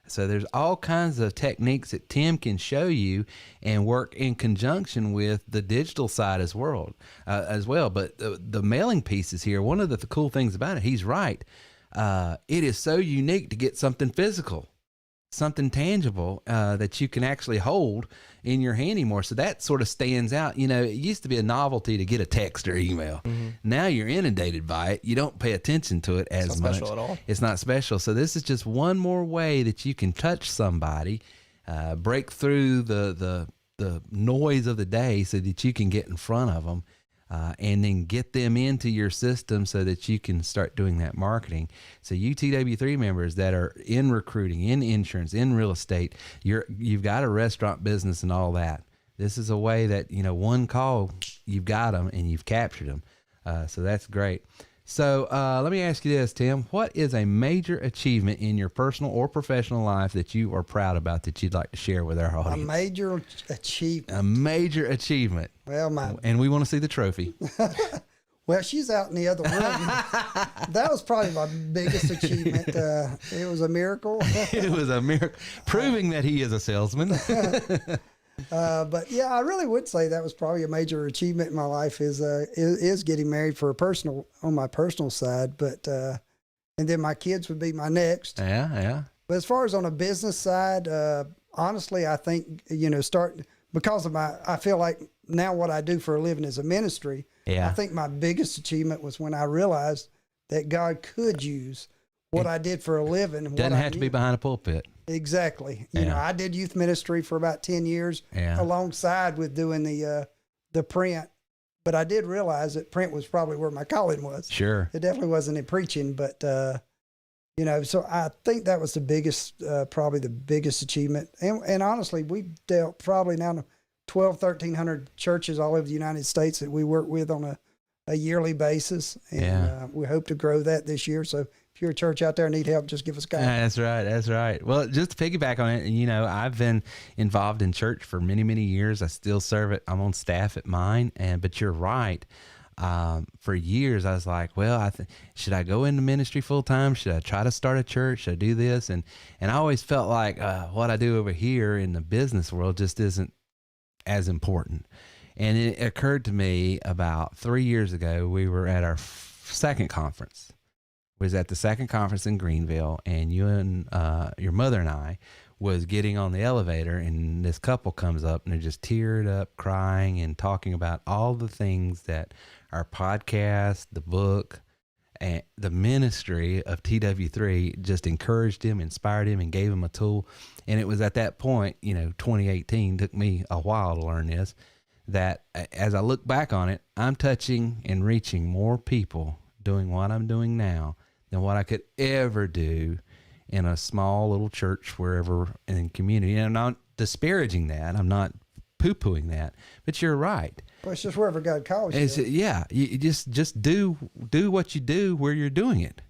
So there's all kinds of techniques that Tim can show you and work in conjunction with the digital side as well. But the mailing pieces here, one of the cool things about it, he's right. It is so unique to get something physical, something tangible that you can actually hold in your hand anymore. So that sort of stands out. It used to be a novelty to get a text or email. Mm-hmm. Now you're inundated by it. You don't pay attention to it as much. It's not special at all. It's not special. So this is just one more way that you can touch somebody, break through the noise of the day so that you can get in front of them and then get them into your system so that you can start doing that marketing. So you TW3 members that are in recruiting, in insurance, in real estate, you've got a restaurant business and all that. This is a way that, one call, you've got them and you've captured them. So that's great. So let me ask you this, Tim. What is a major achievement in your personal or professional life that you are proud about that you'd like to share with our audience? A major achievement. A major achievement. Well, and we want to see the trophy. Well, she's out in the other room. That was probably my biggest achievement. It was a miracle. It was a miracle, proving that he is a salesman. But yeah, I really would say that was probably a major achievement in my life is getting married on my personal side. But and then my kids would be my next. Yeah. But as far as on a business side, honestly, I think I feel like now what I do for a living is a ministry. Yeah. I think my biggest achievement was when I realized that God could use what I did for a living. Doesn't have to be behind a pulpit. Exactly. You know, I did youth ministry for about 10 years alongside with doing the print. But I did realize that print was probably where my calling was. Sure. It definitely wasn't in preaching, but, so I think that was probably the biggest achievement. And honestly, we've dealt probably now to 1,300 churches all over the United States that we work with on a yearly basis. And we hope to grow that this year. So if you're a church out there and need help, just give us a call. That's right. Well, just to piggyback on it, I've been involved in church for many, many years. I still serve it. I'm on staff at mine. But you're right. For years, I was like, well, should I go into ministry full time? Should I try to start a church? Should I do this? And I always felt like what I do over here in the business world just isn't as important. And it occurred to me about 3 years ago, we were at our second conference. Was at the second conference in Greenville, and you and your mother and I was getting on the elevator, and this couple comes up and they're just teared up, crying and talking about all the things that our podcast, the book, and the ministry of TW3 just encouraged him, inspired him, and gave him a tool. And it was at that point, 2018, took me a while to learn this, that as I look back on it, I'm touching and reaching more people doing what I'm doing now than what I could ever do in a small little church wherever in the community. And I'm not disparaging that. I'm not poo-pooing that. But you're right. Well, it's just wherever God calls you. Yeah, you just do what you do where you're doing it.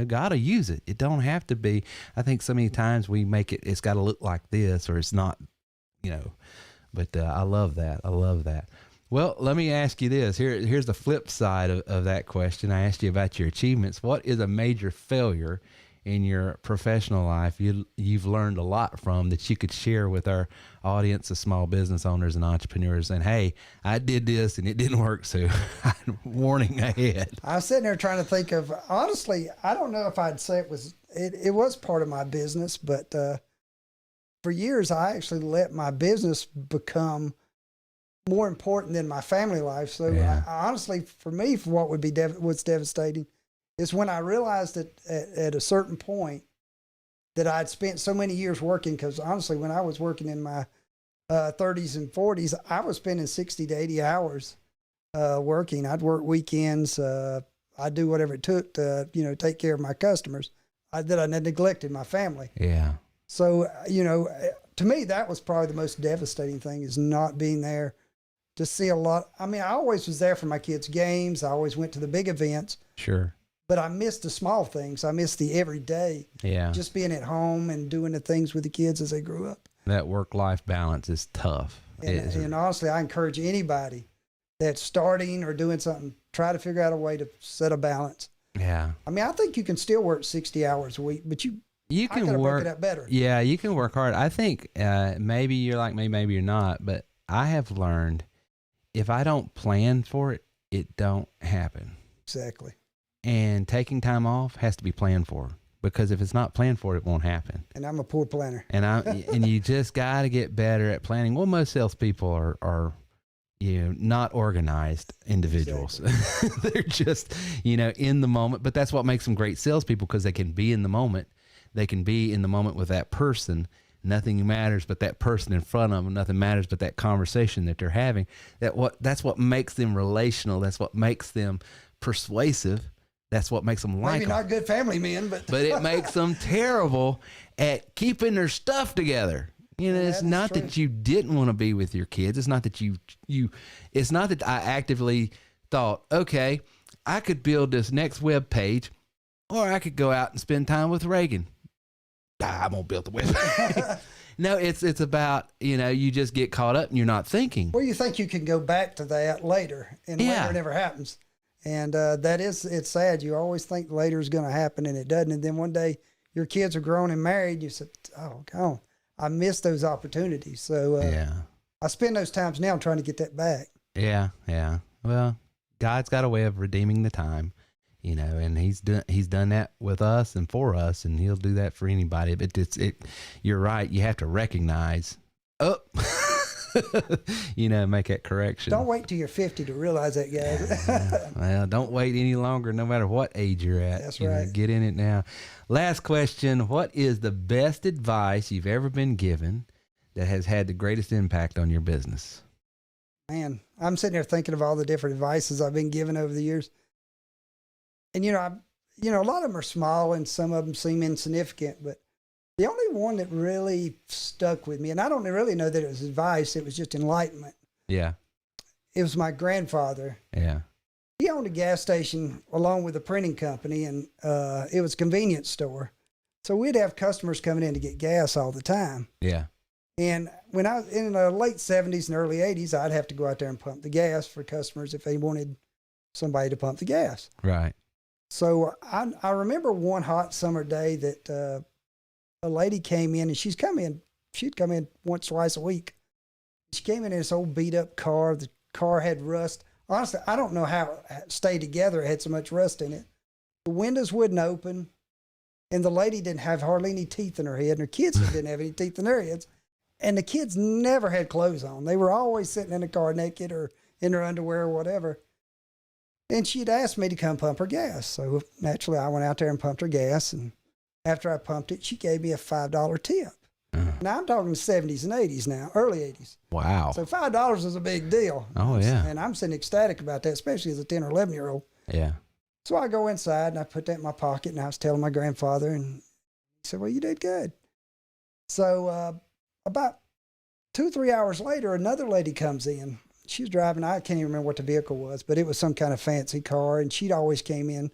God will use it. It don't have to be. I think so many times we make it's got to look like this, or it's not, But I love that. Well, let me ask you this. Here's the flip side of that question. I asked you about your achievements. What is a major failure in your professional life you've learned a lot from that you could share with our audience of small business owners and entrepreneurs? And hey, I did this and it didn't work, so warning ahead. I was sitting there trying to think of, honestly, I don't know if I'd say it was part of my business, but for years I actually let my business become more important than my family life. So I honestly, for me, for what would be what's devastating is when I realized that at a certain point that I'd spent so many years working, because honestly, when I was working in my 30s and 40s, I was spending 60 to 80 hours working. I'd work weekends. I'd do whatever it took to, take care of my customers. That I neglected my family. Yeah. So, to me, that was probably the most devastating thing, is not being there to see a lot. I mean, I always was there for my kids' games. I always went to the big events. Sure. But I missed the small things. I missed the everyday. Yeah. Just being at home and doing the things with the kids as they grew up. That work-life balance is tough. And honestly, I encourage anybody that's starting or doing something, try to figure out a way to set a balance. Yeah. I mean, I think you can still work 60 hours a week, but you can work it out better. Yeah, you can work hard. I think maybe you're like me, maybe you're not, but I have learned if I don't plan for it, it don't happen. Exactly. And taking time off has to be planned for, because if it's not planned for, it won't happen. And I'm a poor planner. And you just got to get better at planning. Well, most salespeople are not organized individuals. Exactly. They're just, in the moment. But that's what makes them great salespeople, because they can be in the moment. They can be in the moment with that person. Nothing matters but that person in front of them. Nothing matters but that conversation that they're having. That's what makes them relational. That's what makes them persuasive. That's what makes them like Maybe not good family men, but it makes them terrible at keeping their stuff together. You know, it's not that you didn't want to be with your kids. It's not that it's not that I actively thought, okay, I could build this next web page, or I could go out and spend time with Reagan. I'm gonna build the web. No, it's about, you just get caught up and you're not thinking. Well, you think you can go back to that later, and later never happens. And it's sad. You always think later is going to happen, and it doesn't. And then one day your kids are grown and married. You said, oh, God, I missed those opportunities. So I spend those times now trying to get that back. Yeah. Well, God's got a way of redeeming the time. And he's done that with us and for us, and he'll do that for anybody. But you're right. You have to recognize, make that correction. Don't wait till you're 50 to realize that, guys. Well, don't wait any longer, no matter what age you're at. That's right. Get in it now. Last question. What is the best advice you've ever been given that has had the greatest impact on your business? Man, I'm sitting there thinking of all the different advices I've been given over the years. And, a lot of them are small and some of them seem insignificant, but the only one that really stuck with me, and I don't really know that it was advice, it was just enlightenment. Yeah. It was my grandfather. Yeah. He owned a gas station along with a printing company, and it was a convenience store. So we'd have customers coming in to get gas all the time. Yeah. And when I was in the late 70s and early 80s, I'd have to go out there and pump the gas for customers if they wanted somebody to pump the gas. Right. So I remember one hot summer day that a lady came in, and she'd come in once, twice a week. She came in this old beat up car. The car had rust. Honestly, I don't know how it stayed together. It had so much rust in it. The windows wouldn't open, and the lady didn't have hardly any teeth in her head, and her kids didn't have any teeth in their heads. And the kids never had clothes on. They were always sitting in the car naked or in their underwear or whatever. And she'd asked me to come pump her gas. So naturally, I went out there and pumped her gas. And after I pumped it, she gave me a $5 tip. Now, I'm talking the 70s and 80s now, early 80s. Wow. So $5 is a big deal. Oh, yeah. And I'm sitting ecstatic about that, especially as a 10 or 11-year-old. Yeah. So I go inside, and I put that in my pocket, and I was telling my grandfather, and he said, well, you did good. So about 2 or 3 hours later, another lady comes in. She was driving, I can't even remember what the vehicle was, but it was some kind of fancy car, and she'd always came in.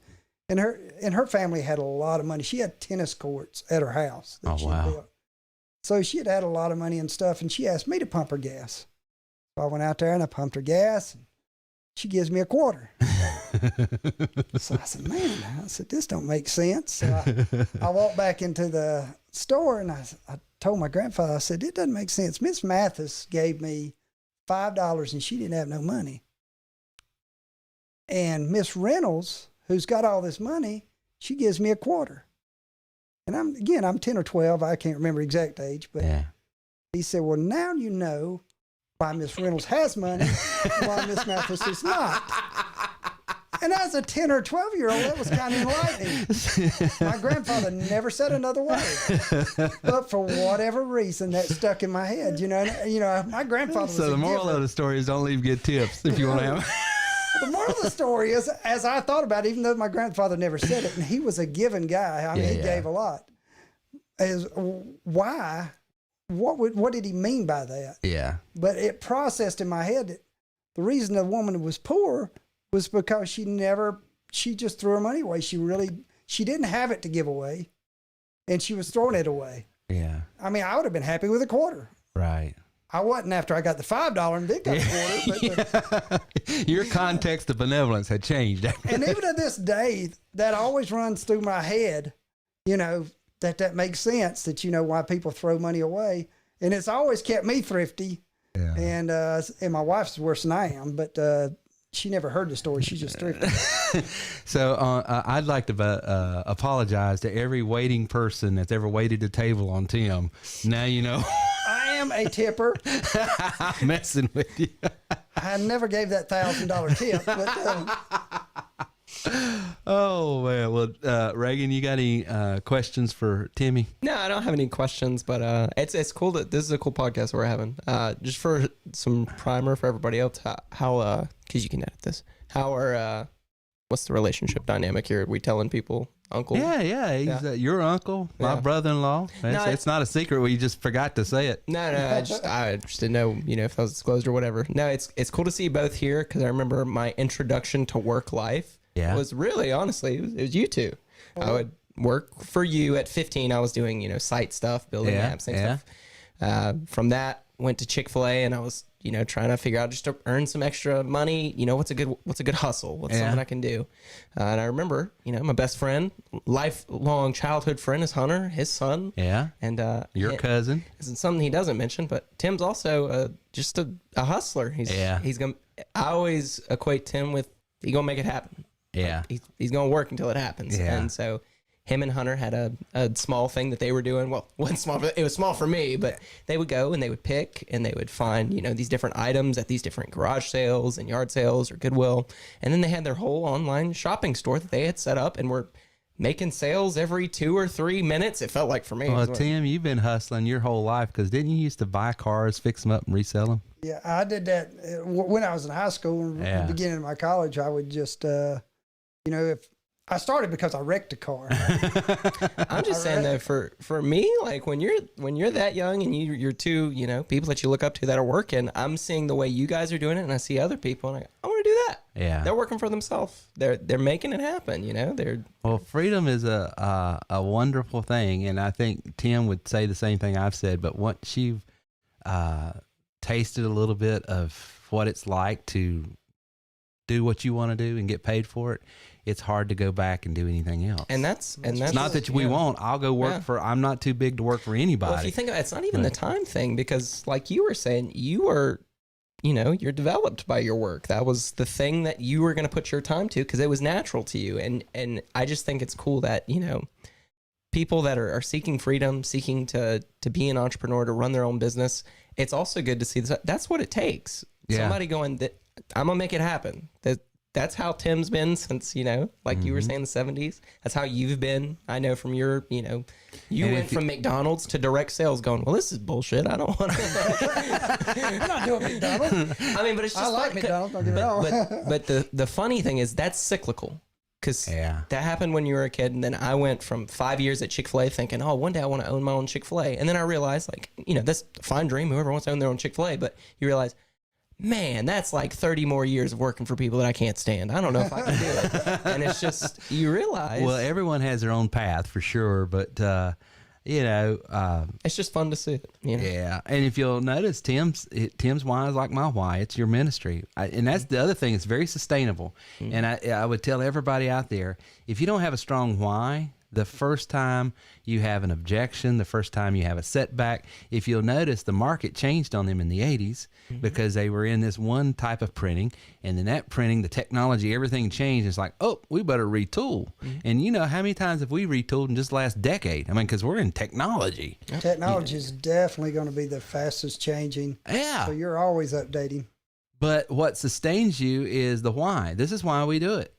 And her family had a lot of money. She had tennis courts at her house that she had built. So she had a lot of money and stuff, and she asked me to pump her gas. So I went out there, and I pumped her gas, and she gives me a quarter. So I said, man, this don't make sense. So I walked back into the store, and I told my grandfather, I said, it doesn't make sense. Miss Mathis gave me $5 and she didn't have no money. And Miss Reynolds, who's got all this money, she gives me a quarter. And I'm 10 or 12. I can't remember exact age, but he said, well, now you know why Miss Reynolds has money, why Miss Mathis is not. And as a 10 or 12-year-old, that was kind of enlightening. My grandfather never said another word. But for whatever reason, that stuck in my head. My grandfather was So the moral of the story is don't leave good tips if you want to have. The moral of the story is, as I thought about it, even though my grandfather never said it, and he was a giving guy. I mean, he gave a lot. Is why? What did he mean by that? Yeah. But it processed in my head that the reason the woman was poor was because she just threw her money away. She didn't have it to give away, and she was throwing it away. Yeah. I mean, I would have been happy with a quarter. Right. I wasn't after I got the $5 and did got a quarter. But your context of benevolence had changed. And even to this day, that always runs through my head, that makes sense, that why people throw money away. And it's always kept me thrifty. Yeah. And my wife's worse than I am, but she never heard the story. She's just thrifty. So I'd like to apologize to every waiting person that's ever waited a table on Tim. Now you know. I am a tipper. I'm messing with you. I never gave that $1,000 tip, but Oh man. Well, Reagan, you got any questions for Timmy? No, I don't have any questions, but it's cool that this is a cool podcast we're having. Just for some primer for everybody else, how because you can edit this. What's the relationship dynamic here? Are we telling people uncle? Yeah. He's your uncle, my brother-in-law. It's not a secret. We just forgot to say it. No. I just didn't know, if that was disclosed or whatever. No, it's cool to see you both here because I remember my introduction to work life was really, honestly, it was you two. I would work for you at 15. I was doing, site stuff, building apps and stuff. From that, went to Chick-fil-A and I was, trying to figure out just to earn some extra money. What's a good hustle? What's something I can do? And I remember, my best friend, lifelong childhood friend is Hunter, his son. Yeah. And your cousin. It's something he doesn't mention, but Tim's also just a hustler. He's gonna. I always equate Tim with he gonna make it happen. Yeah. Like, he's gonna work until it happens. Yeah. And so him and Hunter had a small thing that they were doing. Well, it wasn't small. It was small for me, but they would go and they would pick and they would find, these different items at these different garage sales and yard sales or Goodwill. And then they had their whole online shopping store that they had set up and were making sales every 2 or 3 minutes. It felt like for me. Well, Tim, you've been hustling your whole life because didn't you used to buy cars, fix them up, and resell them? Yeah, I did that when I was in high school. At the beginning of my college, I would just, if I started because I wrecked a car. I'm just saying though, for me, like when you're that young and you're two, people that you look up to that are working, I'm seeing the way you guys are doing it, and I see other people, and I want to do that. Yeah, they're working for themselves. They're making it happen. Well, freedom is a wonderful thing, and I think Tim would say the same thing I've said. But once you've tasted a little bit of what it's like to do what you want to do and get paid for it, it's hard to go back and do anything else. And that's not that we won't. I'll go work for. I'm not too big to work for anybody. Well, if you think about it, it's not even the time thing, because like you were saying, you were, you're developed by your work. That was the thing that you were going to put your time to because it was natural to you. And I just think it's cool that people that are seeking freedom, seeking to be an entrepreneur, to run their own business. It's also good to see this. That's what it takes. Yeah. Somebody going that I'm gonna make it happen. That's how Tim's been since, like you were saying, the 70s. That's how you've been. I know from your, you went from McDonald's to direct sales going, well, this is bullshit. I don't want to. I'm not doing McDonald's. I mean, but it's just I like McDonald's. Don't get me wrong. But the funny thing is that's cyclical. Because that happened when you were a kid. And then I went from 5 years at Chick-fil-A thinking, oh, one day I want to own my own Chick-fil-A. And then I realized, like, that's a fine dream. Whoever wants to own their own Chick-fil-A. But you realize, man, that's like 30 more years of working for people that I can't stand. I don't know if I can do it. And it's just, you realize. Well, everyone has their own path for sure, but, it's just fun to see it. Yeah. And if you'll notice, Tim's why is like my why. It's your ministry. And that's the other thing. It's very sustainable. Mm-hmm. And I would tell everybody out there, if you don't have a strong why, the first time you have an objection, the first time you have a setback, if you'll notice, the market changed on them in the 80s because they were in this one type of printing. And then that printing, the technology, everything changed. It's like, oh, we better retool. And how many times have we retooled in just the last decade? I mean, because we're in technology. Technology is definitely going to be the fastest changing. Yeah. So you're always updating. But what sustains you is the why. This is why we do it.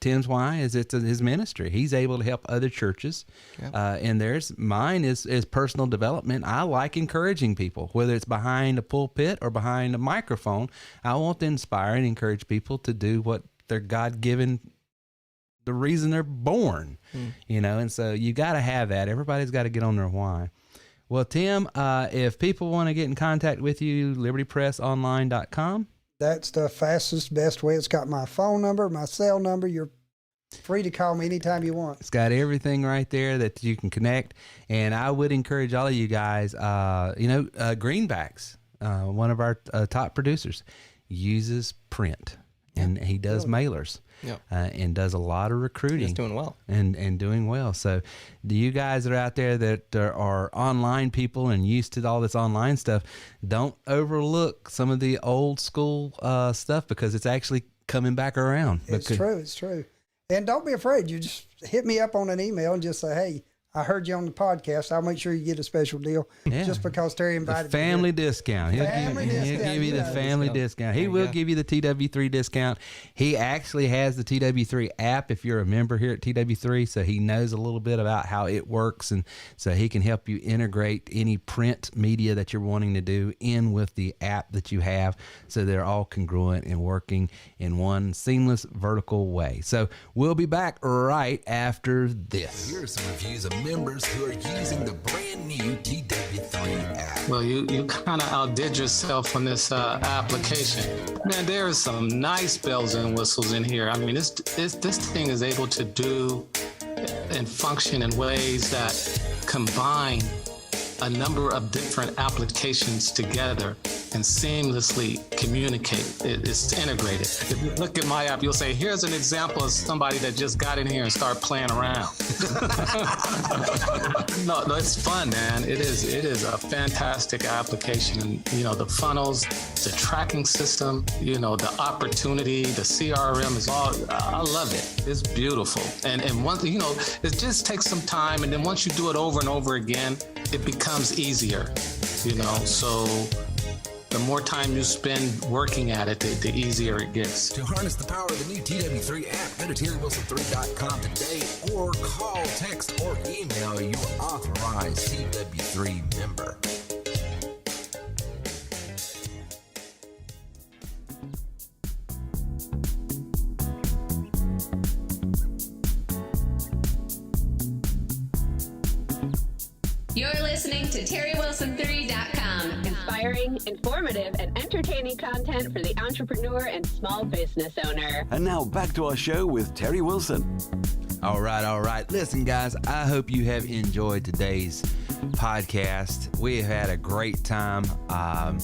Tim's why is it's his ministry. He's able to help other churches. And mine is personal development. I like encouraging people, whether it's behind a pulpit or behind a microphone. I want to inspire and encourage people to do what they're God-given, the reason they're born, and so you got to have that. Everybody's got to get on their why. Well, Tim, if people want to get in contact with you, libertypressonline.com. That's the fastest, best way. It's got my phone number, my cell number. You're free to call me anytime you want. It's got everything right there that you can connect. And I would encourage all of you guys, Greenbacks, one of our top producers, uses print. And he does mailers. And does a lot of recruiting. He's doing well. And doing well. So do you guys that are out there that are online people and used to all this online stuff, don't overlook some of the old school stuff because it's actually coming back around. It's true. And don't be afraid. You just hit me up on an email and just say, hey, I heard you on the podcast. I'll make sure you get a special deal just because Terry invited the family me. discount. He'll give you the family discount. He will give you the TW3 discount. He actually has the TW3 app if you're a member here at TW3, so he knows a little bit about how it works, and so he can help you integrate any print media that you're wanting to do in with the app that you have, so they're all congruent and working in one seamless vertical way. So we'll be back right after this. Here are some reviews of members who are using the brand new TW3 app. Well, you kind of outdid yourself on this application. Man, there are some nice bells and whistles in here. I mean, this thing is able to do and function in ways that combine a number of different applications together and seamlessly communicate. It's integrated. If you look at my app, you'll say, here's an example of somebody that just got in here and started playing around. No, it's fun, man. It is a fantastic application. And, you know, the funnels, the tracking system, you know, the opportunity, the CRM is all, I love it. It's beautiful. And one thing, you know, it just takes some time. And then once you do it over and over again, it becomes easier, you know, so the more time you spend working at it, the easier it gets. To harness the power of the new TW3 app, go to TerryWilson3.com today or call, text, or email your authorized TW3 member. You're listening to TerryWilson3.com. Inspiring, informative, and entertaining content for the entrepreneur and small business owner. And now back to our show with Terry Wilson. All right. Listen, guys, I hope you have enjoyed today's podcast. We have had a great time. I'm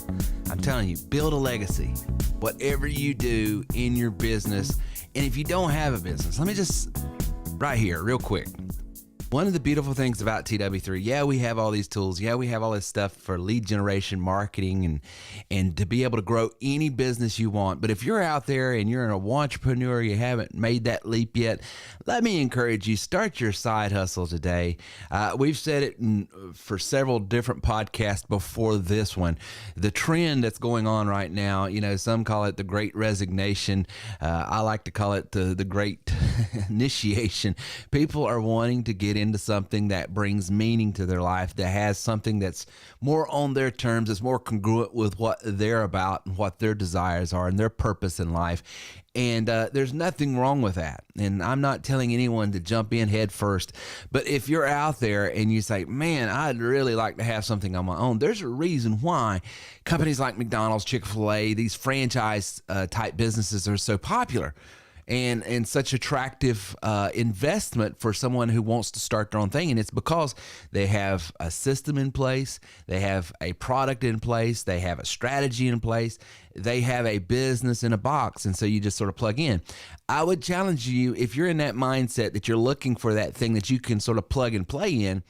telling you, build a legacy. Whatever you do in your business, and if you don't have a business, let me just, right here, real quick. One of the beautiful things about TW3, we have all these tools. We have all this stuff for lead generation, marketing, and to be able to grow any business you want. But if you're out there and you're an entrepreneur, you haven't made that leap yet, let me encourage you, start your side hustle today. We've said it for several different podcasts before this one. The trend that's going on right now, you know, some call it the great resignation. I like to call it the great initiation. People are wanting to get into something that brings meaning to their life, that has something that's more on their terms, that's more congruent with what they're about and what their desires are and their purpose in life. And there's nothing wrong with that. And I'm not telling anyone to jump in head first. But if you're out there and you say, man, I'd really like to have something on my own, there's a reason why companies like McDonald's, Chick-fil-A, these franchise type businesses are so popular. And such attractive investment for someone who wants to start their own thing. And it's because they have a system in place, they have a product in place, they have a strategy in place, they have a business in a box. And so you just sort of plug in. I would challenge you, if you're in that mindset that you're looking for that thing that you can sort of plug and play in,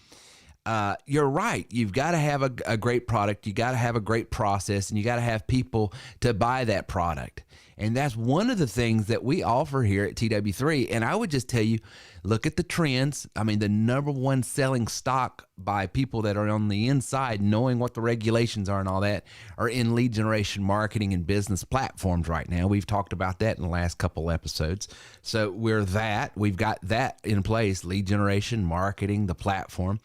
you're right. You've got to have a great product. You got to have a great process, and you got to have people to buy that product. And that's one of the things that we offer here at TW3. And I would just tell you, look at the trends. I mean, the number one selling stock by people that are on the inside, knowing what the regulations are and all that, are in lead generation marketing and business platforms right now. We've talked about that in the last couple episodes. So we've got that in place, lead generation, marketing, the platform.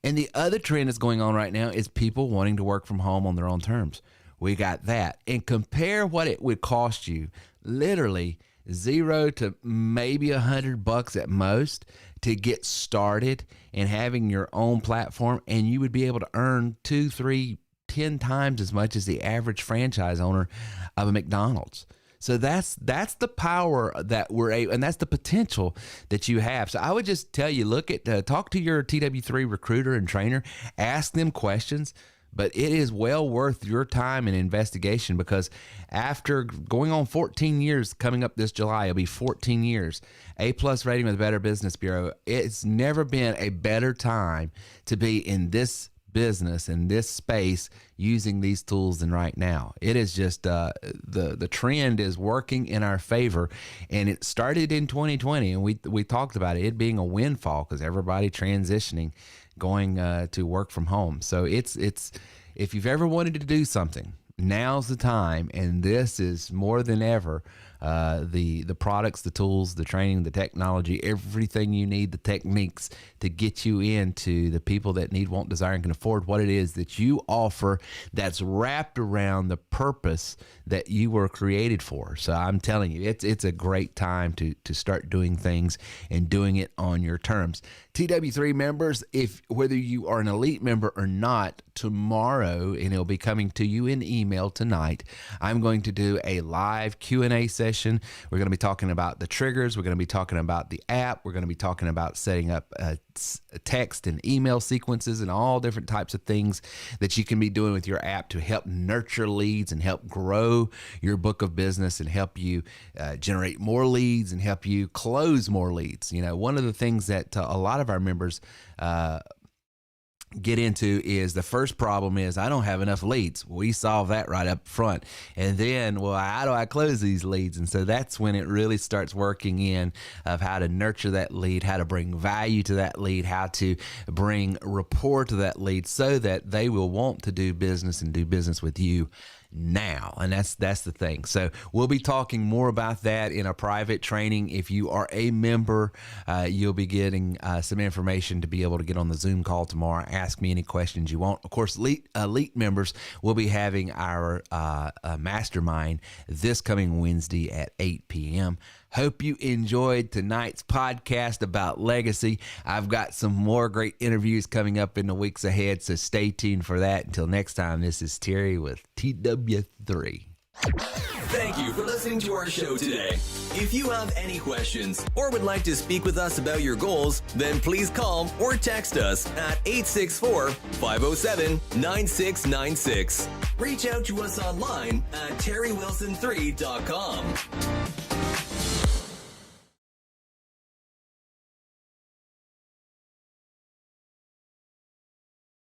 And the other trend that's going on right now is people wanting to work from home on their own terms. We got that. And compare what it would cost you, literally $0 to maybe $100 at most, to get started and having your own platform, and you would be able to earn 2, 3, 10 times as much as the average franchise owner of a McDonald's. So that's the power that we're able, and that's the potential that you have. So I would just tell you, talk to your TW3 recruiter and trainer, ask them questions. But it is well worth your time and investigation, because after going on 14 years, coming up this July, it'll be 14 years, A+ rating with the Better Business Bureau. It's never been a better time to be in this business in this space using these tools than right now. It is just the trend is working in our favor, and it started in 2020, and we talked about it being a windfall because everybody transitioning, going to work from home. So it's if you've ever wanted to do something, now's the time, and this is more than ever. The products, the tools, the training, the technology, everything you need, the techniques to get you into the people that need, want, desire, and can afford what it is that you offer that's wrapped around the purpose that you were created for. So I'm telling you, it's a great time to start doing things and doing it on your terms. TW3 members, whether you are an elite member or not, tomorrow, and it'll be coming to you in email tonight, I'm going to do a live Q&A session. We're going to be talking about the triggers. We're going to be talking about the app. We're going to be talking about setting up text and email sequences and all different types of things that you can be doing with your app to help nurture leads and help grow your book of business and help you generate more leads and help you close more leads. You know, one of the things that a lot of our members get into is the first problem is I don't have enough leads. We solve that right up front. And then, well, how do I close these leads? And so that's when it really starts working in of how to nurture that lead, how to bring value to that lead, how to bring rapport to that lead so that they will want to do business and do business with you now. And that's the thing. So we'll be talking more about that in a private training. If you are a member, you'll be getting some information to be able to get on the Zoom call tomorrow. Ask me any questions you want. Of course, elite members will be having our mastermind this coming Wednesday at 8 p.m. Hope you enjoyed tonight's podcast about legacy. I've got some more great interviews coming up in the weeks ahead, so stay tuned for that. Until next time, this is Terry with TW3. Thank you for listening to our show today. If you have any questions or would like to speak with us about your goals, then please call or text us at 864-507-9696. Reach out to us online at terrywilson3.com.